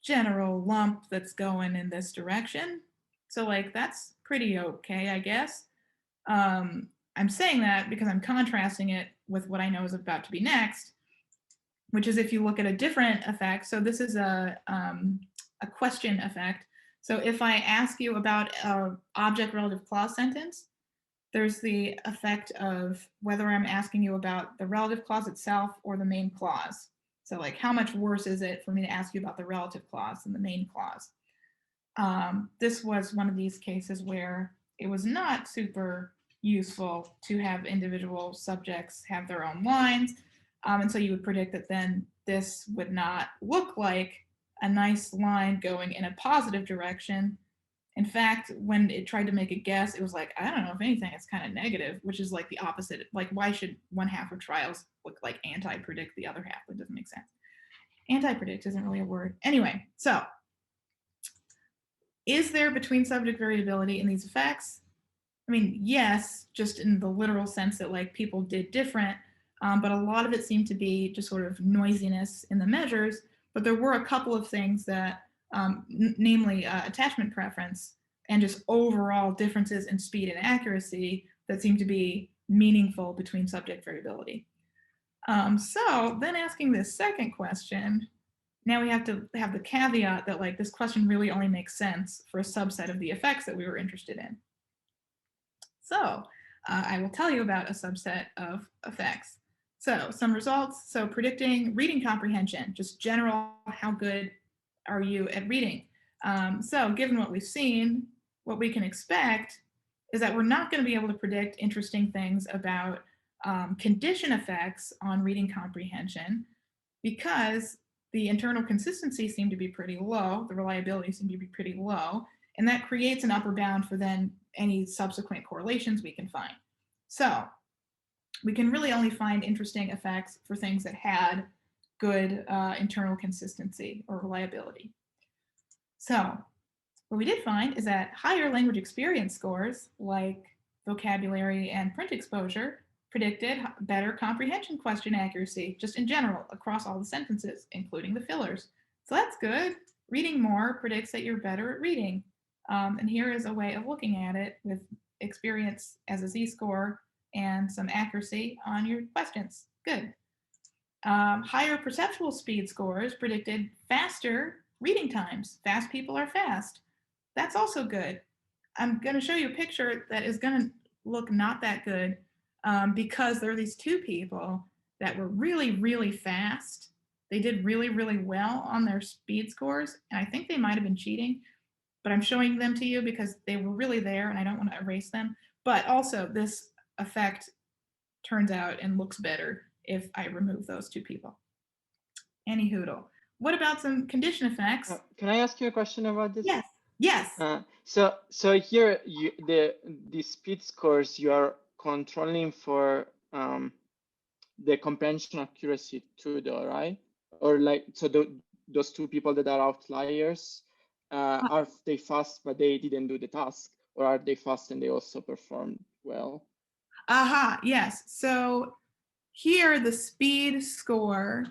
general lump that's going in this direction. So like that's pretty okay, I guess. I'm saying that because I'm contrasting it with what I know is about to be next, which is if you look at a different effect. So this is a question effect. So if I ask you about an object relative clause sentence, there's the effect of whether I'm asking you about the relative clause itself or the main clause. So like how much worse is it for me to ask you about the relative clause than the main clause? This was one of these cases where it was not super useful to have individual subjects have their own lines. And so you would predict that then this would not look like a nice line going in a positive direction. In fact, when it tried to make a guess, it was like, I don't know, if anything, it's kind of negative, which is like the opposite. Like, why should one half of trials look like anti-predict the other half? It doesn't make sense. Anti-predict isn't really a word. Anyway, so is there between subject variability in these effects? I mean, yes, just in the literal sense that like people did different, but a lot of it seemed to be just sort of noisiness in the measures. But there were a couple of things that, namely attachment preference and just overall differences in speed and accuracy that seem to be meaningful between subject variability. So then asking this second question, now we have to have the caveat that like this question really only makes sense for a subset of the effects that we were interested in. So I will tell you about a subset of effects. So some results. So predicting reading comprehension, just general, how good are you at reading? So given what we've seen, what we can expect is that we're not going to be able to predict interesting things about condition effects on reading comprehension because the internal consistency seemed to be pretty low, the reliability seemed to be pretty low, and that creates an upper bound for then any subsequent correlations we can find. So we can really only find interesting effects for things that had good internal consistency or reliability. So what we did find is that higher language experience scores like vocabulary and print exposure predicted better comprehension question accuracy, just in general, across all the sentences, including the fillers. So that's good. Reading more predicts that you're better at reading. And here is a way of looking at it with experience as a z-score and some accuracy on your questions. Good. Higher perceptual speed scores predicted faster reading times. Fast people are fast. That's also good. I'm going to show you a picture that is going to look not that good because there are these two people that were really, really fast. They did really, really well on their speed scores, and I think they might have been cheating, but I'm showing them to you because they were really there and I don't want to erase them. But also this effect turns out and looks better if I remove those two people. Any hoodle. What about some condition effects? Can I ask you a question about this? Yes. Yes. So here the speed scores you are controlling for the comprehension accuracy too, though, right? Or like so those two people that are outliers, are they fast but they didn't do the task, or are they fast and they also performed well? Aha, yes. So here the speed score,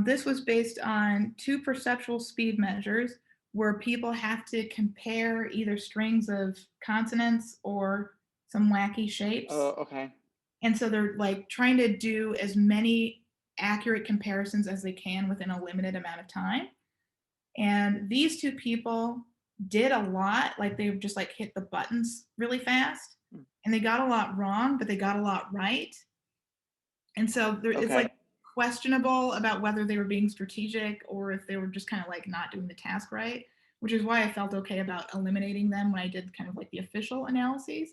this was based on two perceptual speed measures where people have to compare either strings of consonants or some wacky shapes. Okay. And so they're like trying to do as many accurate comparisons as they can within a limited amount of time. And these two people did a lot, like they just like hit the buttons really fast. And they got a lot wrong, but they got a lot right. And so it's like questionable about whether they were being strategic or if they were just kind of like not doing the task right, which is why I felt okay about eliminating them when I did kind of like the official analyses.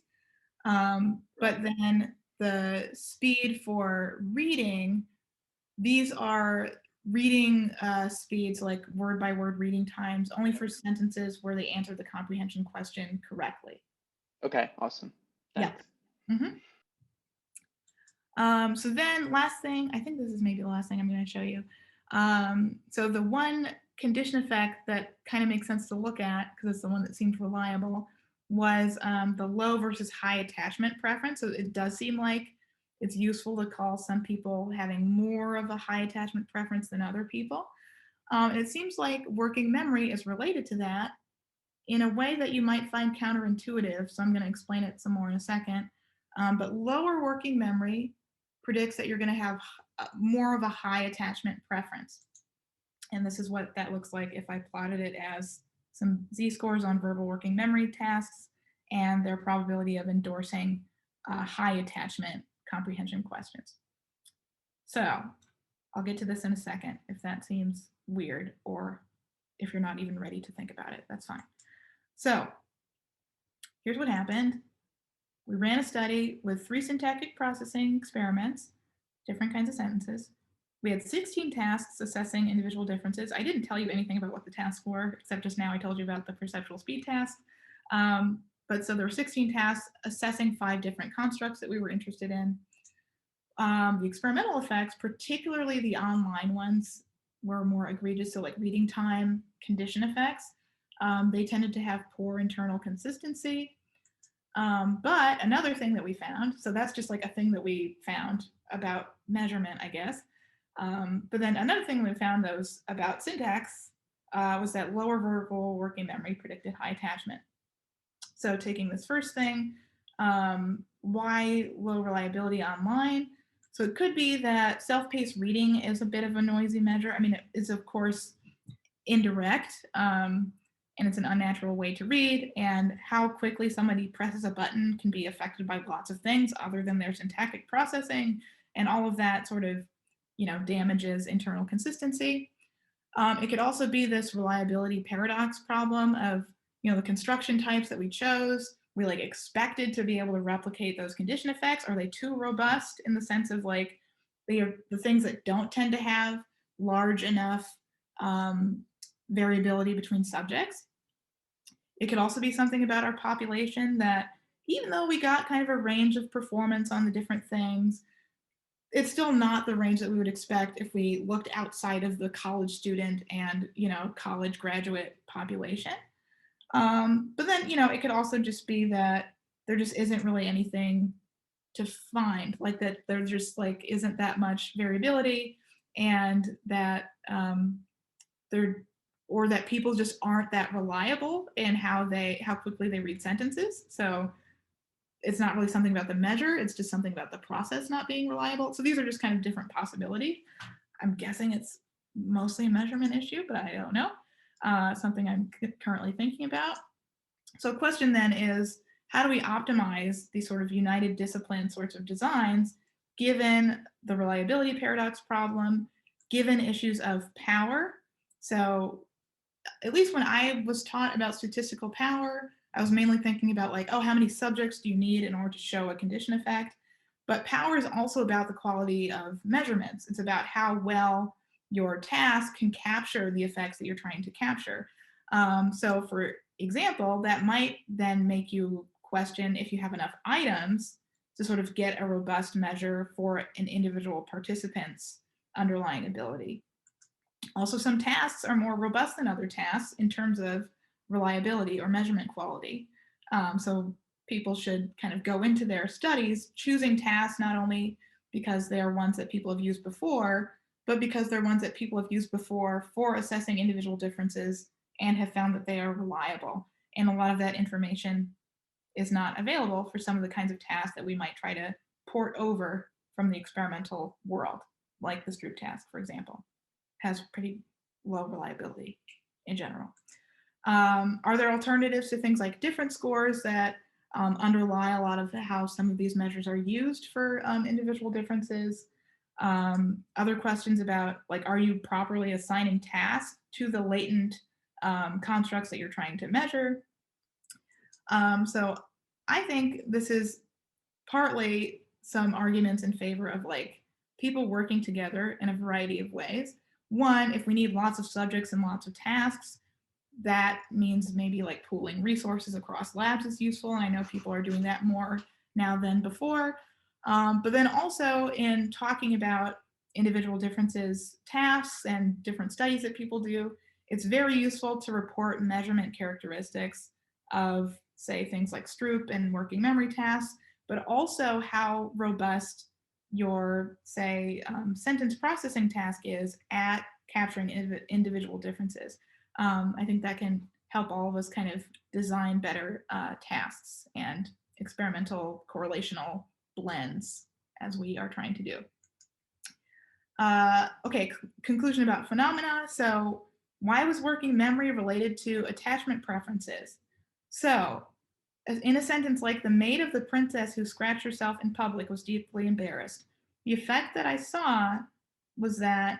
But then the speed for reading, these are reading speeds, like word by word reading times, only for sentences where they answer the comprehension question correctly. Okay, awesome. Thanks. Yeah. So then last thing, I think this is maybe the last thing I'm going to show you. So the one condition effect that kind of makes sense to look at, because it's the one that seemed reliable, was the low versus high attachment preference. So it does seem like it's useful to call some people having more of a high attachment preference than other people. And it seems like working memory is related to that in a way that you might find counterintuitive. So I'm going to explain it some more in a second. But lower working memory predicts that you're going to have more of a high attachment preference. And this is what that looks like if I plotted it as some z-scores on verbal working memory tasks and their probability of endorsing high attachment comprehension questions. So I'll get to this in a second if that seems weird, or if you're not even ready to think about it, that's fine. So here's what happened. We ran a study with 3 syntactic processing experiments, different kinds of sentences. We had 16 tasks assessing individual differences. I didn't tell you anything about what the tasks were, except just now I told you about the perceptual speed task. But so there were 16 tasks assessing 5 different constructs that we were interested in. The experimental effects, particularly the online ones, were more egregious. So like reading time, condition effects, they tended to have poor internal consistency. But another thing that we found, so that's just like a thing that we found about measurement, I guess. But then another thing we found that was about syntax was that lower verbal working memory predicted high attachment. So taking this first thing, why low reliability online? So it could be that self-paced reading is a bit of a noisy measure. I mean, it is of course indirect, and it's an unnatural way to read, and how quickly somebody presses a button can be affected by lots of things other than their syntactic processing, and all of that sort of, damages internal consistency. It could also be this reliability paradox problem of, the construction types that we chose, we like expected to be able to replicate those condition effects. Are they too robust in the sense of like they are the things that don't tend to have large enough variability between subjects? It could also be something about our population that even though we got kind of a range of performance on the different things, it's still not the range that we would expect if we looked outside of the college student and, college graduate population. But then, it could also just be that there just isn't really anything to find, like that there just like isn't that much variability, and that or that people just aren't that reliable in how quickly they read sentences. So it's not really something about the measure, it's just something about the process not being reliable. So these are just kind of different possibilities. I'm guessing it's mostly a measurement issue, but I don't know. Something I'm currently thinking about. So the question then is, how do we optimize these sort of united discipline sorts of designs given the reliability paradox problem, given issues of power? So at least when I was taught about statistical power, I was mainly thinking about like, oh, how many subjects do you need in order to show a condition effect? But power is also about the quality of measurements. It's about how well your task can capture the effects that you're trying to capture. So for example, that might then make you question if you have enough items to sort of get a robust measure for an individual participant's underlying ability. Also, some tasks are more robust than other tasks in terms of reliability or measurement quality. So people should kind of go into their studies choosing tasks not only because they're ones that people have used before, but because they're ones that people have used before for assessing individual differences and have found that they are reliable. And a lot of that information is not available for some of the kinds of tasks that we might try to port over from the experimental world, like the Stroop task, for example, has pretty low reliability in general. Are there alternatives to things like difference scores that underlie a lot of how some of these measures are used for individual differences? Other questions about, like, are you properly assigning tasks to the latent constructs that you're trying to measure? So I think this is partly some arguments in favor of like people working together in a variety of ways. One, if we need lots of subjects and lots of tasks, that means maybe like pooling resources across labs is useful. And I know people are doing that more now than before. But then also in talking about individual differences, tasks, and different studies that people do, it's very useful to report measurement characteristics of, say, things like Stroop and working memory tasks, but also how robust your, say, sentence processing task is at capturing individual differences. I think that can help all of us kind of design better tasks and experimental correlational blends as we are trying to do. Okay, conclusion about phenomena. So why was working memory related to attachment preferences? So in a sentence like, the maid of the princess who scratched herself in public was deeply embarrassed, the effect that I saw was that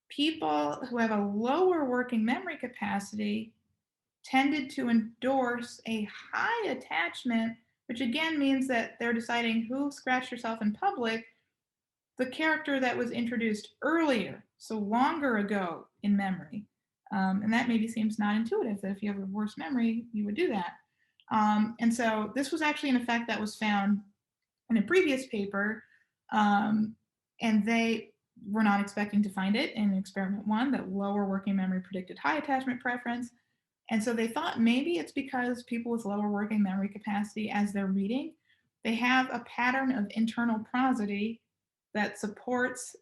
people who have a lower working memory capacity tended to endorse a high attachment, which again means that they're deciding who scratched herself in public, the character that was introduced earlier, so longer ago in memory. And that maybe seems not intuitive, that if you have a worse memory, you would do that. And so this was actually an effect that was found in a previous paper, and they were not expecting to find it in experiment 1, that lower working memory predicted high attachment preference. And so they thought maybe it's because people with lower working memory capacity, as they're reading, they have a pattern of internal prosody that supports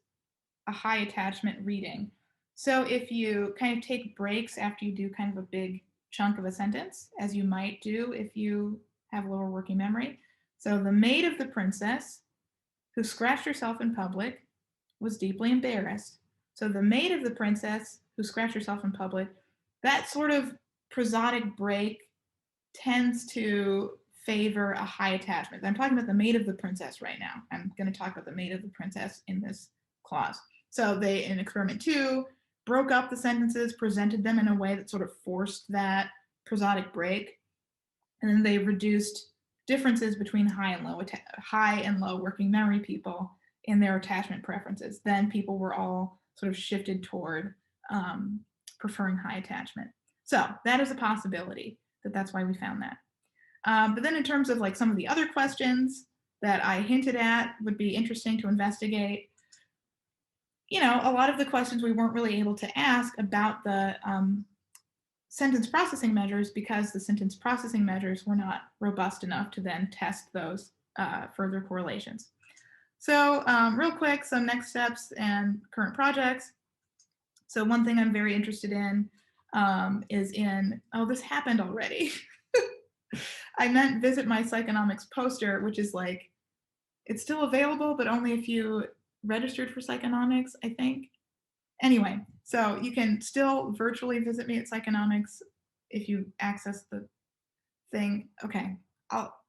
a high attachment reading. So if you kind of take breaks after you do kind of a big chunk of a sentence, as you might do if you have lower working memory. So the maid of the princess who scratched herself in public was deeply embarrassed. So the maid of the princess who scratched herself in public, that sort of prosodic break tends to favor a high attachment. I'm talking about the maid of the princess right now. I'm going to talk about the maid of the princess in this clause. So they, in experiment 2, broke up the sentences, presented them in a way that sort of forced that prosodic break, and then they reduced differences between high and low working memory people in their attachment preferences. Then people were all sort of shifted toward preferring high attachment. So that is a possibility, that's why we found that. But then in terms of like some of the other questions that I hinted at would be interesting to investigate, you know, a lot of the questions we weren't really able to ask about the sentence processing measures because the sentence processing measures were not robust enough to then test those further correlations. So real quick, some next steps and current projects. So one thing I'm very interested in is in, oh, this happened already. I meant visit my psychonomics poster, which is like, it's still available, but only if you registered for psychonomics, I think. Anyway, so you can still virtually visit me at psychonomics if you access the thing. Okay,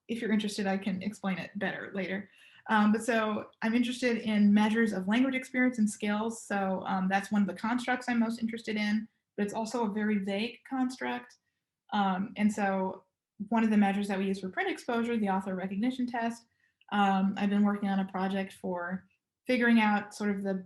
if you're interested, I can explain it better later. But so I'm interested in measures of language experience and skills. So that's one of the constructs I'm most interested in, but it's also a very vague construct. And so one of the measures that we use for print exposure, the author recognition test, I've been working on a project for figuring out sort of the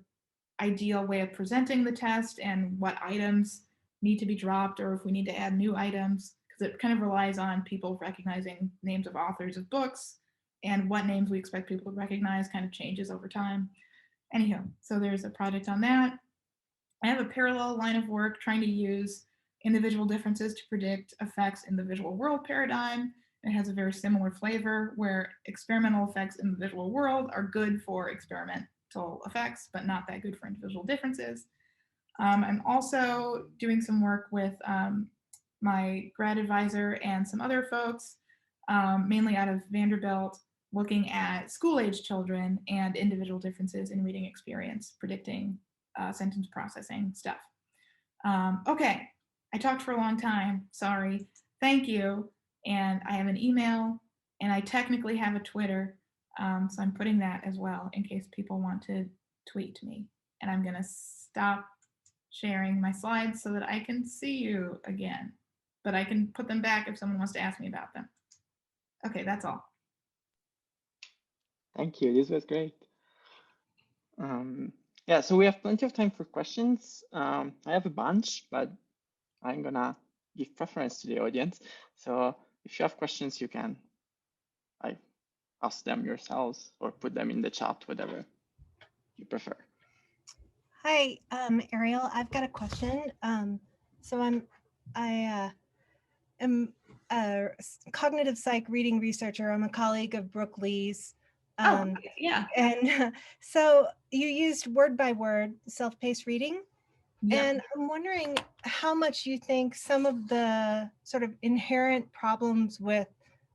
ideal way of presenting the test and what items need to be dropped or if we need to add new items, because it kind of relies on people recognizing names of authors of books, and what names we expect people to recognize kind of changes over time. Anyhow, so there's a project on that. I have a parallel line of work trying to use individual differences to predict effects in the visual world paradigm. It has a very similar flavor where experimental effects in the visual world are good for experimental effects, but not that good for individual differences. I'm also doing some work with my grad advisor and some other folks, mainly out of Vanderbilt, looking at school-age children and individual differences in reading experience, predicting sentence processing stuff. Okay, I talked for a long time, sorry. Thank you. And I have an email, and I technically have a Twitter, so I'm putting that as well in case people want to tweet to me. And I'm gonna stop sharing my slides so that I can see you again, but I can put them back if someone wants to ask me about them. Okay, that's all. Thank you. This was great. Yeah, so we have plenty of time for questions. I have a bunch, but I'm gonna give preference to the audience. So if you have questions, you can ask them yourselves or put them in the chat, whatever you prefer. Hi, Ariel. I've got a question. So I am a cognitive psych reading researcher. I'm a colleague of Brooke Lee's. Yeah. And so you used word by word self-paced reading. Yeah. And I'm wondering how much you think some of the sort of inherent problems with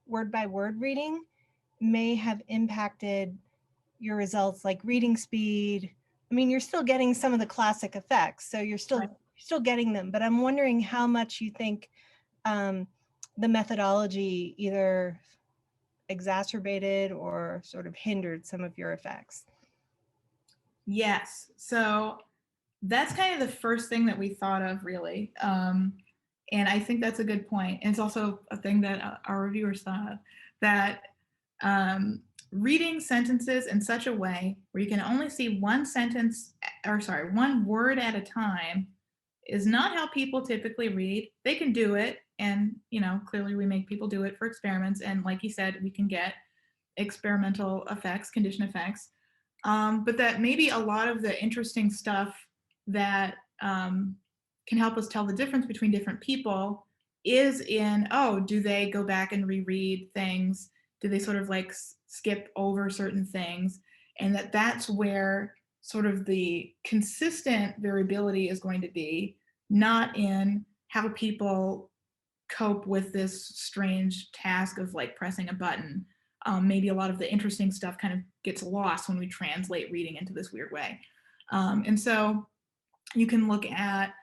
word by word reading may have impacted your results, like reading speed. I mean, you're still getting some of the classic effects, so you're still getting them, but I'm wondering how much you think the methodology either exacerbated or sort of hindered some of your effects. Yes, so that's kind of the first thing that we thought of, really. And I think that's a good point. And it's also a thing that our reviewers thought of, that reading sentences in such a way where you can only see one word at a time is not how people typically read. They can do it, and clearly we make people do it for experiments, and like you said, we can get experimental effects, condition effects, but that maybe a lot of the interesting stuff that can help us tell the difference between different people is in, do they go back and reread things? Do they sort of like skip over certain things? And that's where sort of the consistent variability is going to be, not in how people cope with this strange task of like pressing a button. Maybe a lot of the interesting stuff kind of gets lost when we translate reading into this weird way. And so you can look at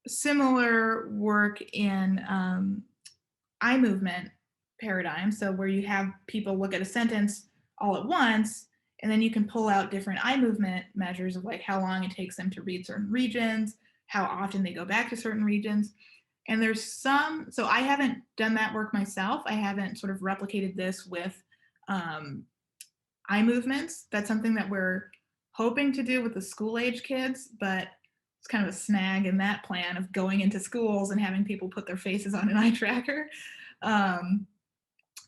similar work in eye movement paradigm. So where you have people look at a sentence all at once, and then you can pull out different eye movement measures of like how long it takes them to read certain regions, how often they go back to certain regions. And there's some, so I haven't done that work myself. I haven't sort of replicated this with eye movements. That's something that we're hoping to do with the school age kids, but it's kind of a snag in that plan of going into schools and having people put their faces on an eye tracker.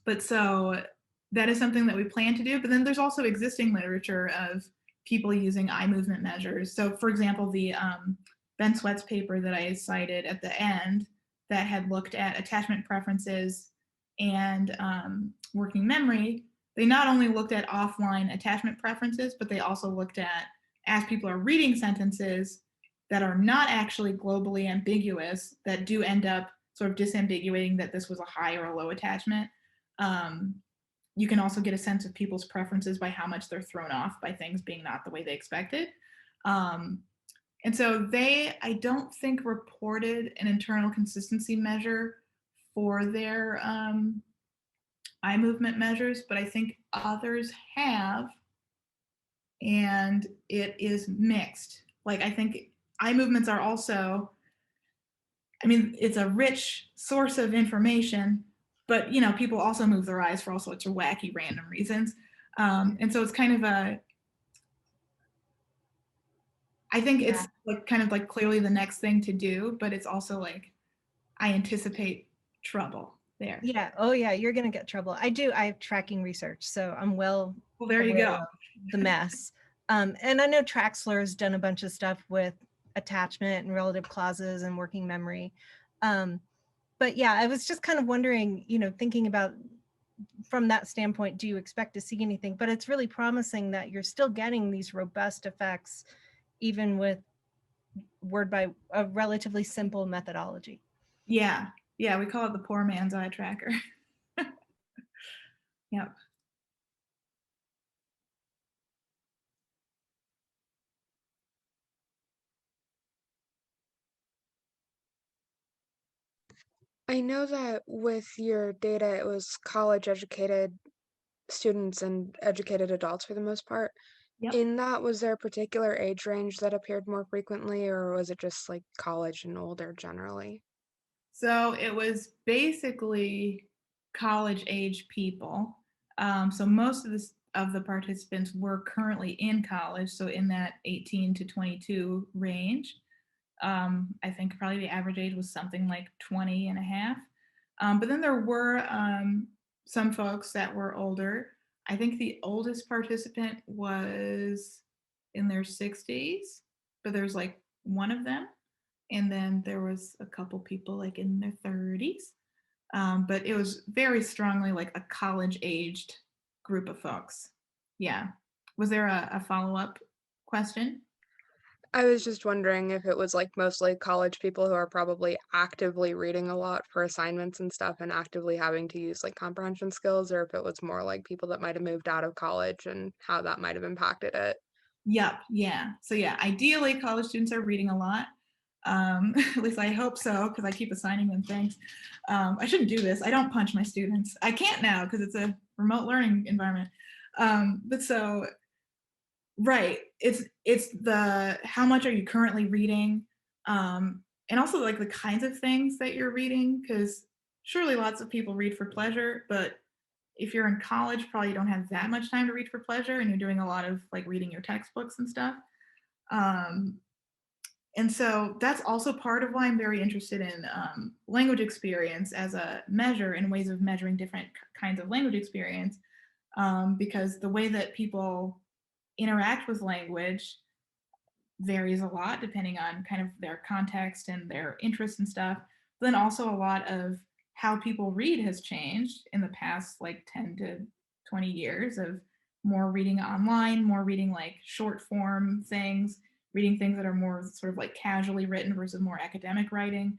But so that is something that we plan to do. But then there's also existing literature of people using eye movement measures. So for example, the Ben Sweat's paper that I cited at the end that had looked at attachment preferences and working memory, they not only looked at offline attachment preferences, but they also looked at, as people are reading sentences that are not actually globally ambiguous, that do end up sort of disambiguating that this was a high or a low attachment. You can also get a sense of people's preferences by how much they're thrown off by things being not the way they expected. And so they, I don't think, reported an internal consistency measure for their eye movement measures, but I think others have, and it is mixed. Like, I think eye movements are also, I mean, it's a rich source of information, but people also move their eyes for all sorts of wacky random reasons. And so it's kind of I think it's like kind of like clearly the next thing to do, but it's also like I anticipate trouble there. Yeah. Oh yeah, you're gonna get trouble. I have tracking research, so I'm well there you go. Of the mess. And I know Traxler has done a bunch of stuff with attachment and relative clauses and working memory. But yeah, I was just kind of wondering, thinking about from that standpoint, do you expect to see anything? But it's really promising that you're still getting these robust effects, even with word by a relatively simple methodology. Yeah. We call it the poor man's eye tracker. Yep. I know that with your data, it was college educated students and educated adults for the most part. Yep. In that, was there a particular age range that appeared more frequently, or was it just like college and older generally? So it was basically college age people. So most of the participants were currently in college, so in that 18 to 22 range. I think probably the average age was something like 20 and a half. But then there were some folks that were older. I think the oldest participant was in their 60s, but there's like one of them. And then there was a couple people like in their 30s. But it was very strongly like a college aged group of folks. Yeah. Was there a follow up question? I was just wondering if it was like mostly college people who are probably actively reading a lot for assignments and stuff and actively having to use like comprehension skills, or if it was more like people that might have moved out of college and how that might have impacted it. Yep. Yeah. So yeah, ideally college students are reading a lot. At least I hope so, because I keep assigning them things. I shouldn't do this. I don't punch my students. I can't now because it's a remote learning environment. But so right, it's the how much are you currently reading, and also like the kinds of things that you're reading, because surely lots of people read for pleasure, but if you're in college, probably you don't have that much time to read for pleasure, and you're doing a lot of like reading your textbooks and stuff. Um, and so that's also part of why I'm very interested in language experience as a measure and ways of measuring different kinds of language experience, because the way that people interact with language varies a lot depending on kind of their context and their interests and stuff. But then also a lot of how people read has changed in the past like 10 to 20 years of more reading online, more reading like short form things, reading things that are more sort of like casually written versus more academic writing.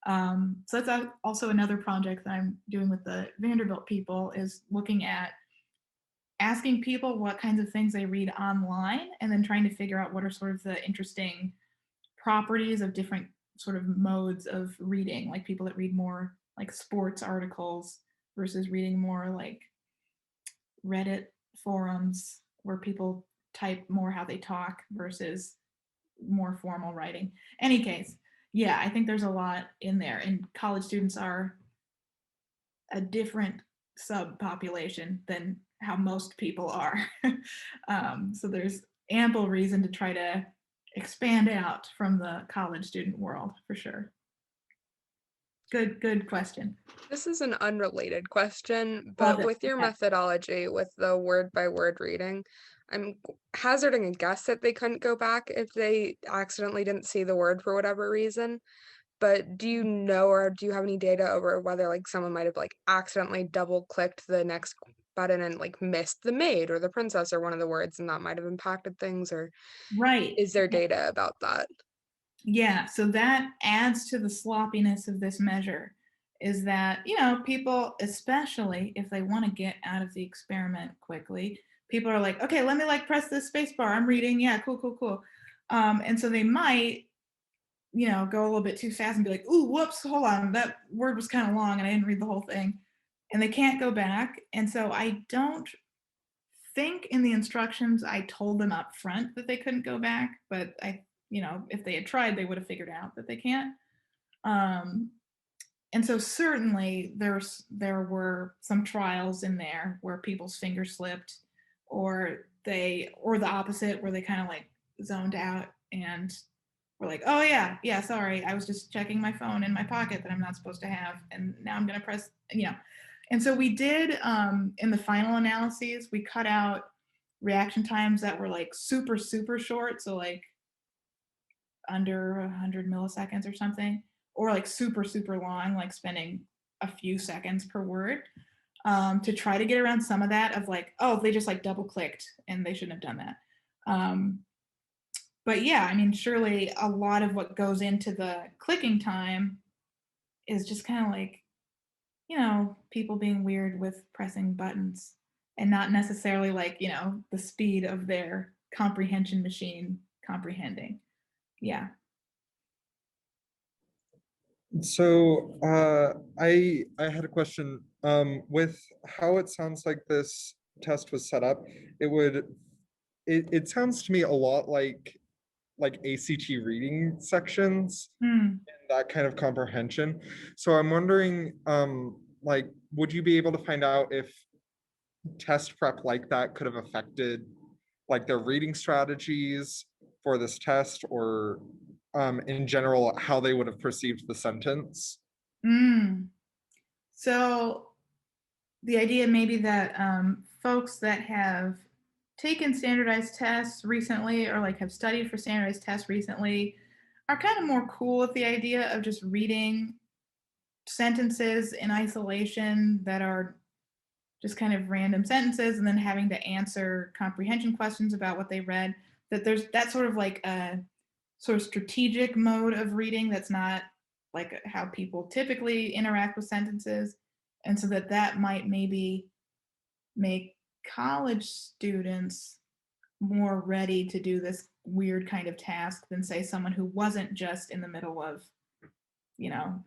So that's also another project that I'm doing with the Vanderbilt people, is looking at asking people what kinds of things they read online and then trying to figure out what are sort of the interesting properties of different sort of modes of reading, like people that read more like sports articles versus reading more like Reddit forums where people type more how they talk versus more formal writing. Any case, yeah, I think there's a lot in there, and college students are a different subpopulation than how most people are. So there's ample reason to try to expand out from the college student world for sure. Good question. This is an unrelated question, Love but it. with your Yeah. methodology, with the word by word reading, I'm hazarding a guess that they couldn't go back if they accidentally didn't see the word for whatever reason. But do you know, or do you have any data over whether like someone might have like accidentally double clicked the next button and like missed the maid or the princess or one of the words and that might have impacted things, or Right. is there data about that? Yeah, so that adds to the sloppiness of this measure, is that, people, especially if they want to get out of the experiment quickly, people are like, okay, let me like press this space bar. I'm reading. Yeah, cool, cool, cool. And so they might, go a little bit too fast and be like, ooh, whoops, hold on. That word was kind of long and I didn't read the whole thing. And they can't go back. And so I don't think in the instructions I told them up front that they couldn't go back, but if they had tried, they would have figured out that they can't. Um, And so certainly there were some trials in there where people's fingers slipped, or the opposite, where they kind of like zoned out and were like, oh yeah, sorry, I was just checking my phone in my pocket that I'm not supposed to have, and now I'm gonna press, And so we did, in the final analyses, we cut out reaction times that were like super, super short, so like under 100 milliseconds or something, or like super, super long, like spending a few seconds per word, to try to get around some of that of like, oh, they just like double clicked and they shouldn't have done that. But yeah, I mean, surely a lot of what goes into the clicking time is just kind of like, people being weird with pressing buttons and not necessarily like, the speed of their comprehension machine comprehending. Yeah. So I had a question. With how it sounds like this test was set up, it sounds to me a lot like ACT reading sections, and that kind of comprehension. So I'm wondering, like, would you be able to find out if test prep like that could have affected like their reading strategies for this test, or in general, how they would have perceived the sentence? So the idea maybe that folks that have taken standardized tests recently, or like have studied for standardized tests recently, are kind of more cool with the idea of just reading sentences in isolation that are just kind of random sentences, and then having to answer comprehension questions about what they read. That there's that sort of like a sort of strategic mode of reading that's not like how people typically interact with sentences. And so that might maybe make college students more ready to do this weird kind of task than, say, someone who wasn't just in the middle of,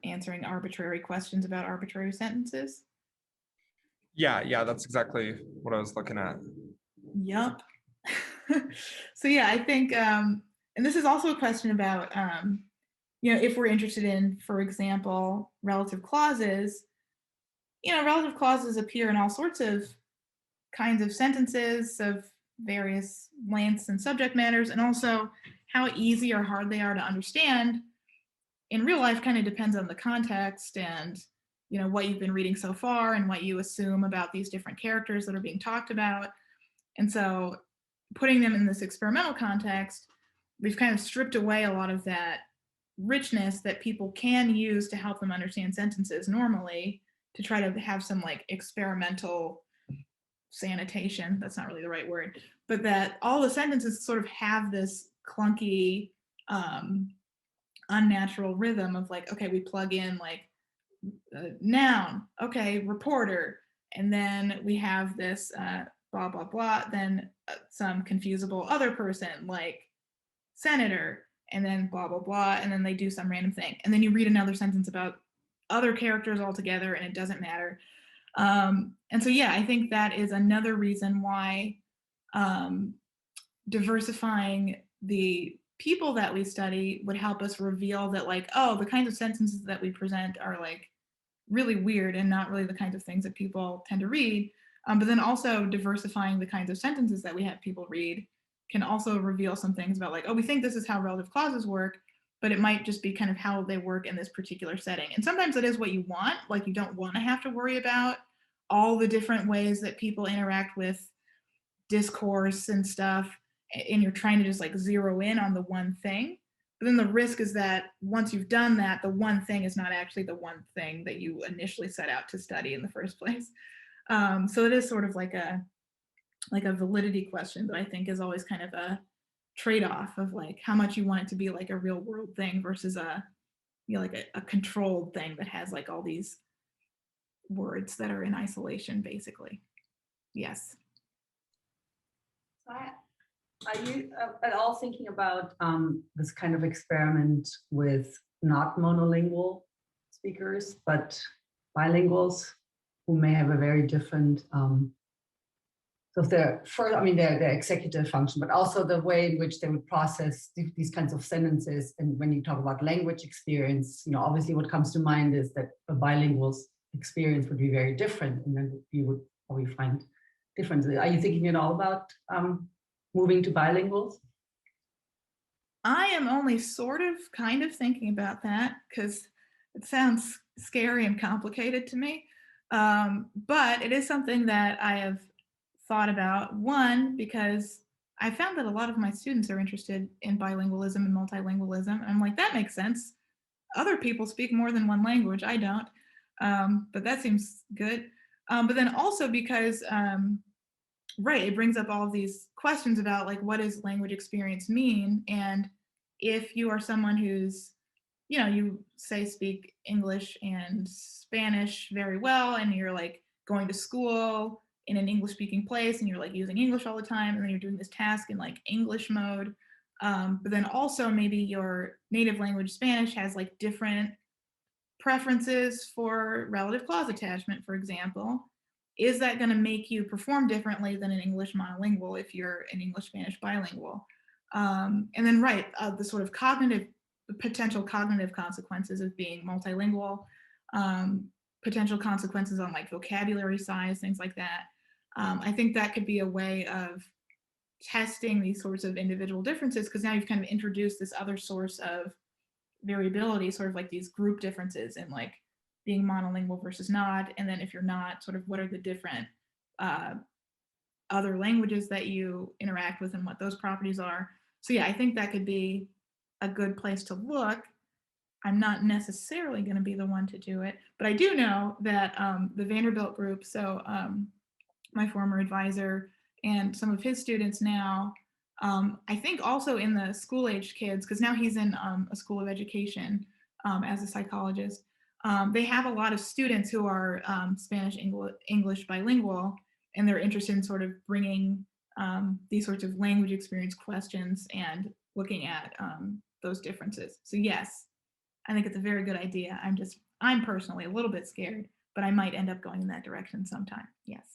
answering arbitrary questions about arbitrary sentences. Yeah, that's exactly what I was looking at. Yup. So yeah, I think, and this is also a question about, if we're interested in, for example, relative clauses. Relative clauses appear in all sorts of kinds of sentences of various lengths and subject matters, and also how easy or hard they are to understand in real life kind of depends on the context and what you've been reading so far and what you assume about these different characters that are being talked about. And so putting them in this experimental context, we've kind of stripped away a lot of that richness that people can use to help them understand sentences normally, to try to have some like experimental sanitation. That's not really the right word, but that all the sentences sort of have this clunky, unnatural rhythm of like, okay, we plug in like noun, okay, reporter, and then we have this blah blah blah, then some confusable other person like senator, and then blah blah blah, and then they do some random thing, and then you read another sentence about other characters altogether and it doesn't matter. And so yeah, I think that is another reason why diversifying the people that we study would help us reveal that, like, oh, the kinds of sentences that we present are like really weird and not really the kinds of things that people tend to read. But then also diversifying the kinds of sentences that we have people read can also reveal some things about like, oh, we think this is how relative clauses work, but it might just be kind of how they work in this particular setting. And sometimes it is what you want. Like, you don't want to have to worry about all the different ways that people interact with discourse and stuff, and you're trying to just like zero in on the one thing. But then the risk is that once you've done that, the one thing is not actually the one thing that you initially set out to study in the first place. So it is sort of like a validity question that I think is always kind of a trade-off of like how much you want it to be like a real world thing versus like a controlled thing that has like all these words that are in isolation, basically. Yes. Are you at all thinking about this kind of experiment with not monolingual speakers, but bilinguals who may have a very different So the first, I mean, their executive function, but also the way in which they would process these kinds of sentences. And when you talk about language experience, obviously what comes to mind is that a bilingual's experience would be very different, and then you would probably find differences. Are you thinking at all about moving to bilinguals? I am only kind of thinking about that because it sounds scary and complicated to me. But it is something that I have thought about. One, because I found that a lot of my students are interested in bilingualism and multilingualism. I'm like, that makes sense. Other people speak more than one language. I don't. But that seems good. But then also because, right, it brings up all of these questions about like, what does language experience mean? And if you are someone who's, you say speak English and Spanish very well, and you're like going to school in an English speaking place and you're like using English all the time, and then you're doing this task in like English mode. But then also maybe your native language Spanish has like different preferences for relative clause attachment, for example. Is that going to make you perform differently than an English monolingual if you're an English-Spanish bilingual? And then, right, the sort of potential cognitive consequences of being multilingual, potential consequences on like vocabulary size, things like that. I think that could be a way of testing these sorts of individual differences, because now you've kind of introduced this other source of variability, sort of like these group differences in like being monolingual versus not. And then if you're not, sort of what are the different other languages that you interact with and what those properties are. So yeah, I think that could be a good place to look. I'm not necessarily going to be the one to do it, but I do know that the Vanderbilt group, so my former advisor and some of his students now, I think also in the school-aged kids, because now he's in a school of education as a psychologist, they have a lot of students who are Spanish-English bilingual, and they're interested in sort of bringing these sorts of language experience questions and looking at those differences. So yes, I think it's a very good idea. I'm personally a little bit scared, but I might end up going in that direction sometime. Yes.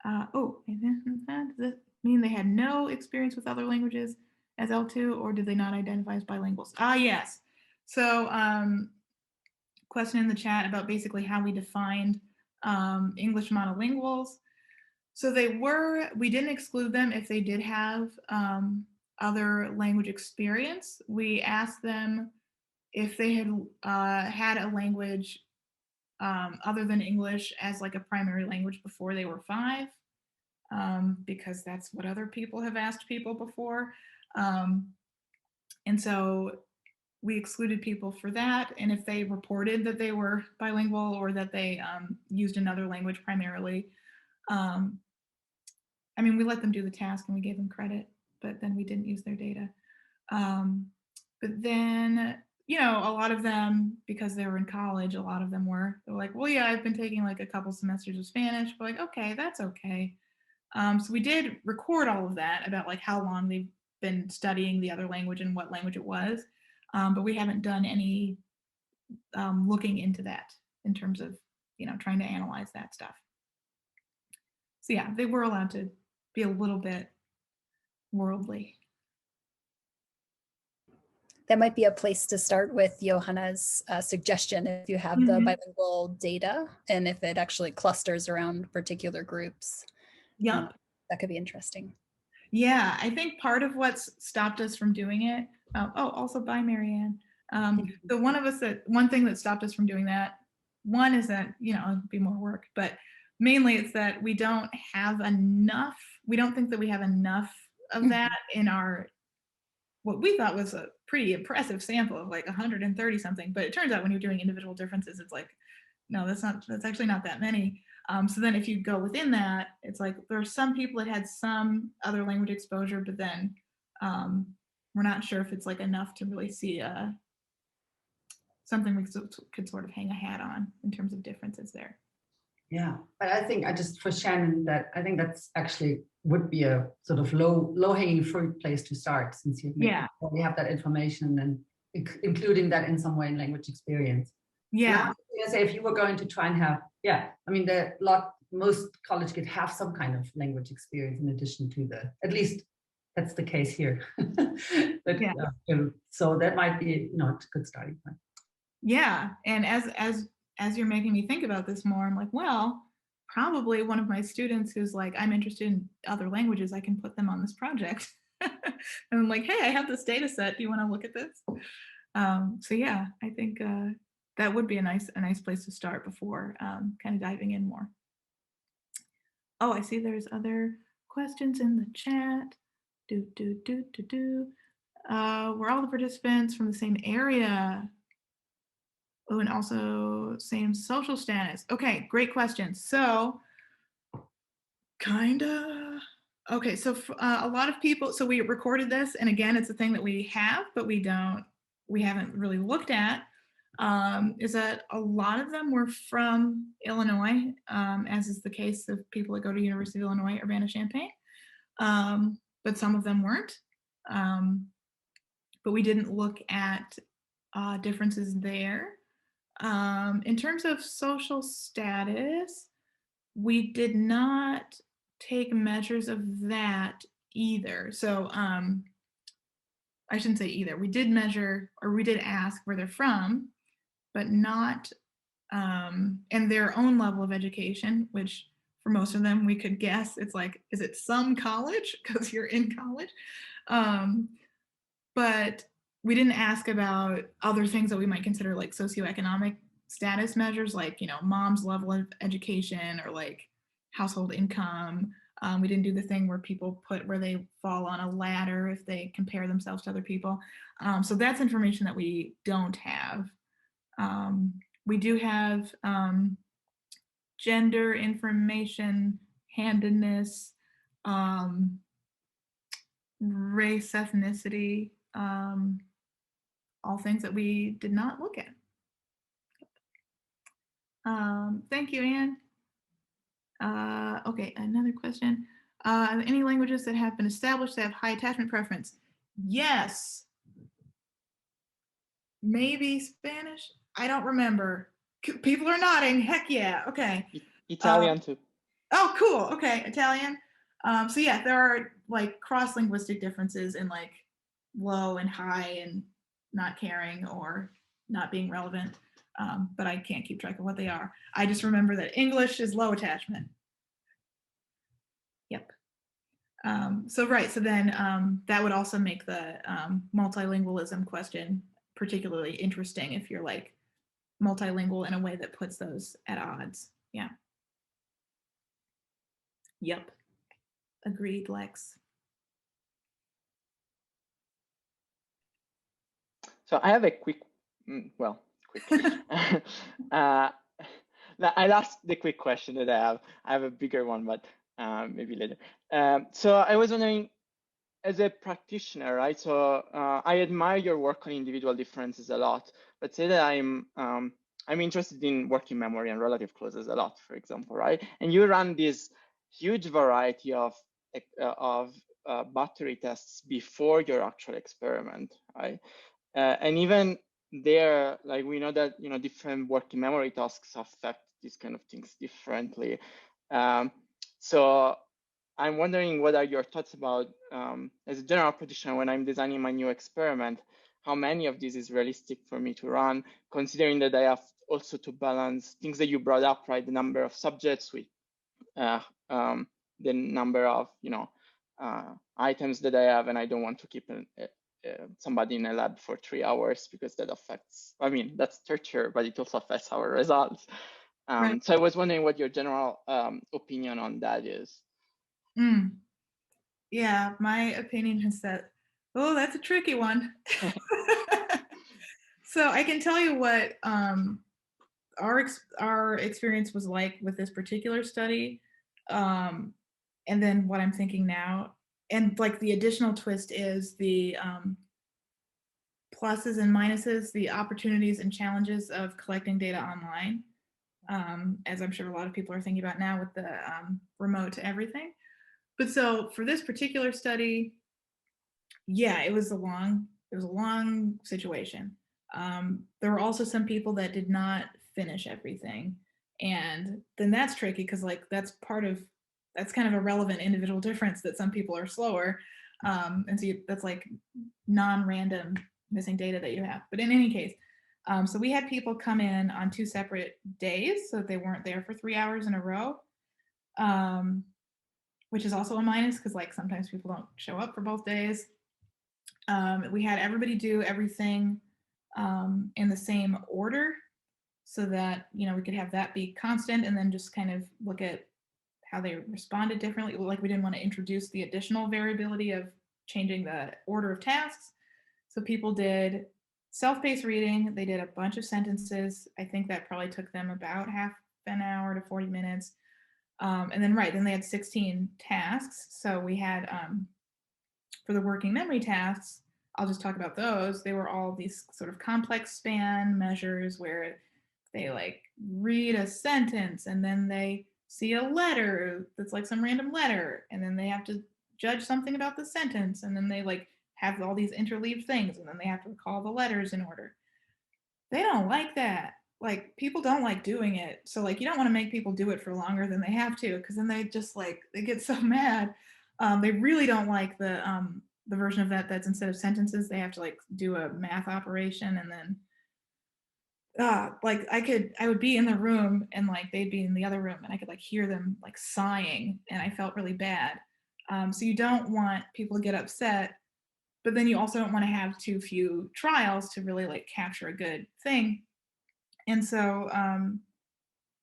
Does that mean they had no experience with other languages as L2, or did they not identify as bilinguals? Yes. So question in the chat about basically how we defined English monolinguals. So we didn't exclude them if they did have other language experience. We asked them if they had had a language other than English as like a primary language before they were 5, because that's what other people have asked people before. And so we excluded people for that. And if they reported that they were bilingual or that they used another language primarily, I mean, we let them do the task and we gave them credit, but then we didn't use their data. But then, a lot of them, because they were in college, they were like, well, yeah, I've been taking like a couple semesters of Spanish. We're like, okay, that's okay. So we did record all of that about like how long they've been studying the other language and what language it was. But we haven't done any looking into that in terms of, trying to analyze that stuff. So yeah, they were allowed to be a little bit worldly. That might be a place to start with Johanna's suggestion if you have the bilingual data and if it actually clusters around particular groups. Yep. That could be interesting. Yeah, I think part of what's stopped us from doing it, also bye, Marianne. One thing that stopped us from doing that, one is that, it'd be more work, but mainly it's that we don't think that we have enough of that in what we thought was a pretty impressive sample of like 130 something, but it turns out when you're doing individual differences, it's like, no, that's actually not that many. So then if you go within that, it's like there are some people that had some other language exposure, but then we're not sure if it's like enough to really see something we could sort of hang a hat on in terms of differences there. Yeah, but I think for Shannon, I think that's actually would be a sort of low hanging fruit place to start, since you already have that information and including that in some way in language experience. Yeah. I say if you were going to try and have, I mean, there are a lot most college kids have some kind of language experience in addition to at least that's the case here. But, Yeah. So that might be a good starting point. Yeah, and as you're making me think about this more, I'm like, well, probably one of my students who's like, I'm interested in other languages, I can put them on this project. And I'm like, hey, I have this data set. Do you want to look at this? So yeah, I think that would be a nice place to start before kind of diving in more. Oh, I see there's other questions in the chat. Were all the participants from the same area? Oh, and also same social status. Okay, great question. So okay, so a lot of people, so we recorded this, and again, it's a thing that we have, but we haven't really looked at, is that a lot of them were from Illinois, as is the case of people that go to University of Illinois, Urbana-Champaign, but some of them weren't. But we didn't look at differences there. In terms of social status, we did not take measures of that either. So I shouldn't say either. We did measure, or we did ask where they're from, but not, and their own level of education, which for most of them we could guess it's like, is it some college? Because you're in college. But we didn't ask about other things that we might consider like socioeconomic status measures, like, mom's level of education or like household income. We didn't do the thing where people put where they fall on a ladder if they compare themselves to other people. So that's information that we don't have. We do have gender information, handedness, race, ethnicity, all things that we did not look at. Thank you, Anne. Okay, another question. Any languages that have been established that have high attachment preference? Yes. Maybe Spanish? I don't remember. People are nodding. Heck yeah. Okay. Italian too. Oh, cool. Okay, Italian. So yeah, there are like cross-linguistic differences in like low and high and not caring or not being relevant. But I can't keep track of what they are. I just remember that English is low attachment. Yep. So then that would also make the multilingualism question particularly interesting if you're like multilingual in a way that puts those at odds. Yeah. Yep. Agreed, Lex. So I have a quick. I'll ask the quick question that I have. I have a bigger one, but maybe later. So I was wondering, as a practitioner, right? So I admire your work on individual differences a lot, but say that I'm interested in working memory and relative clauses a lot, for example, right? And you run this huge variety of battery tests before your actual experiment, right? And even there, like we know that different working memory tasks affect these kind of things differently. So I'm wondering what are your thoughts about, as a general practitioner, when I'm designing my new experiment, how many of these is realistic for me to run, considering that I have also to balance things that you brought up, right? The number of subjects with the number of items that I have, and I don't want to keep somebody in a lab for 3 hours because that affects, that's torture, but it also affects our results. Right. So I was wondering what your general opinion on that is. Yeah, my opinion is that, oh, that's a tricky one. So I can tell you what our experience was like with this particular study, and then what I'm thinking now. And like the additional twist is the pluses and minuses, the opportunities and challenges of collecting data online, as I'm sure a lot of people are thinking about now with the remote to everything. But so for this particular study, yeah, it was a long situation. There were also some people that did not finish everything. And then that's tricky because like that's kind of a relevant individual difference that some people are slower. And so that's like non-random missing data that you have. But in any case, so we had people come in on 2 separate days, so they weren't there for 3 hours in a row, which is also a minus because like sometimes people don't show up for both days. We had everybody do everything in the same order so that, we could have that be constant and then just kind of look at how they responded differently. Like we didn't want to introduce the additional variability of changing the order of tasks. So people did self-paced reading. They did a bunch of sentences. I think that probably took them about half an hour to 40 minutes. And then they had 16 tasks. So we had, for the working memory tasks, I'll just talk about those. They were all these sort of complex span measures where they like read a sentence and then they see a letter that's like some random letter, and then they have to judge something about the sentence, and then they like have all these interleaved things, and then they have to recall the letters in order. They don't like that. Like people don't like doing it. So like you don't want to make people do it for longer than they have to, because then they just like they get so mad. They really don't like the version of that's instead of sentences, they have to like do a math operation, and then like I would be in the room and like they'd be in the other room and I could like hear them like sighing, and I felt really bad. So you don't want people to get upset, but then you also don't want to have too few trials to really like capture a good thing. And so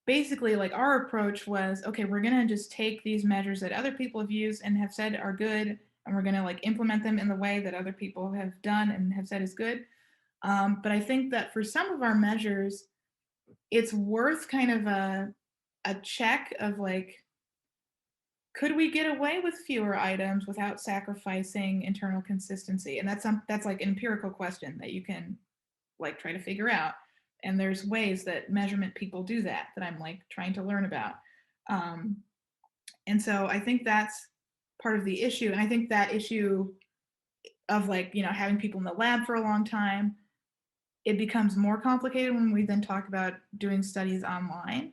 basically like our approach was, okay, we're going to just take these measures that other people have used and have said are good, and we're going to like implement them in the way that other people have done and have said is good. But I think that for some of our measures, it's worth kind of a check of like, could we get away with fewer items without sacrificing internal consistency? And that's like an empirical question that you can like try to figure out. And there's ways that measurement people do that I'm like trying to learn about. And so I think that's part of the issue. And I think that issue of like, having people in the lab for a long time, it becomes more complicated when we then talk about doing studies online,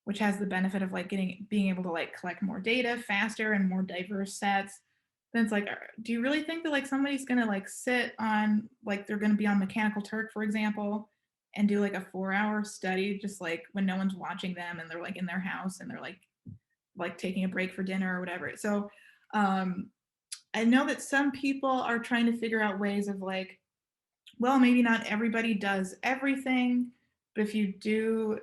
which has the benefit of like being able to like collect more data faster and more diverse sets. Then it's like, do you really think that like somebody's gonna like sit on, like they're gonna be on Mechanical Turk, for example, and do like a 4-hour study just like when no one's watching them and they're like in their house and they're like taking a break for dinner or whatever. So I know that some people are trying to figure out ways of like, well, maybe not everybody does everything, but if you do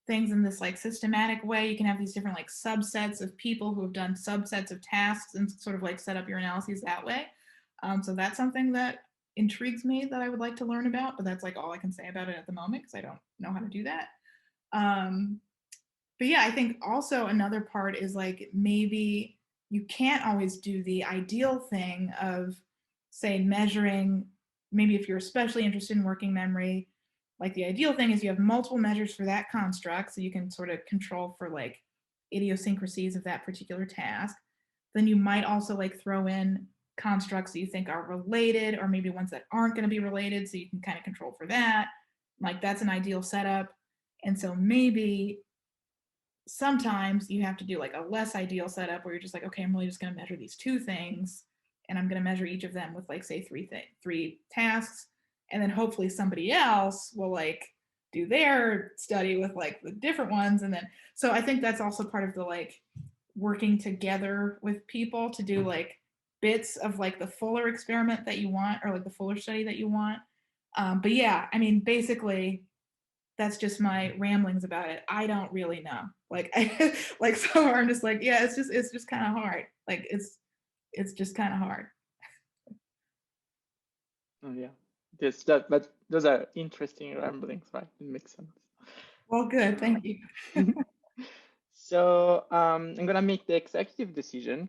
things in this like systematic way, you can have these different like subsets of people who have done subsets of tasks and sort of like set up your analyses that way. So that's something that intrigues me that I would like to learn about, but that's like all I can say about it at the moment because I don't know how to do that. But yeah, I think also another part is like maybe you can't always do the ideal thing of, say, measuring. Maybe if you're especially interested in working memory, like the ideal thing is you have multiple measures for that construct, so you can sort of control for like idiosyncrasies of that particular task. Then you might also like throw in constructs that you think are related, or maybe ones that aren't going to be related, so you can kind of control for that. Like that's an ideal setup. And so maybe sometimes you have to do like a less ideal setup where you're just like, okay, I'm really just going to measure these 2 things, and I'm going to measure each of them with like, say, 3 tasks, and then hopefully somebody else will like do their study with like the different ones. And then so I think that's also part of the like working together with people to do like bits of like the fuller experiment that you want, or like the fuller study that you want. But yeah, I mean, basically that's just my ramblings about it. I don't really know. Like like so I'm just like, yeah, it's just kind of hard. Like it's just kind of hard. Oh yeah. Yes, but those are interesting ramblings, right? It makes sense. Well, good, thank you. So I'm gonna make the executive decision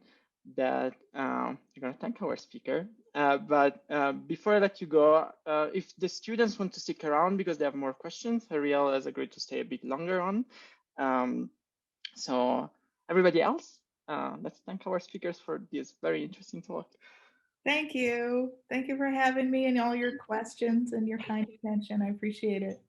that I'm gonna thank our speaker. But before I let you go, if the students want to stick around because they have more questions, Ariel has agreed to stay a bit longer on. So everybody else, let's thank our speakers for this very interesting talk. Thank you. Thank you for having me and all your questions and your kind attention. I appreciate it.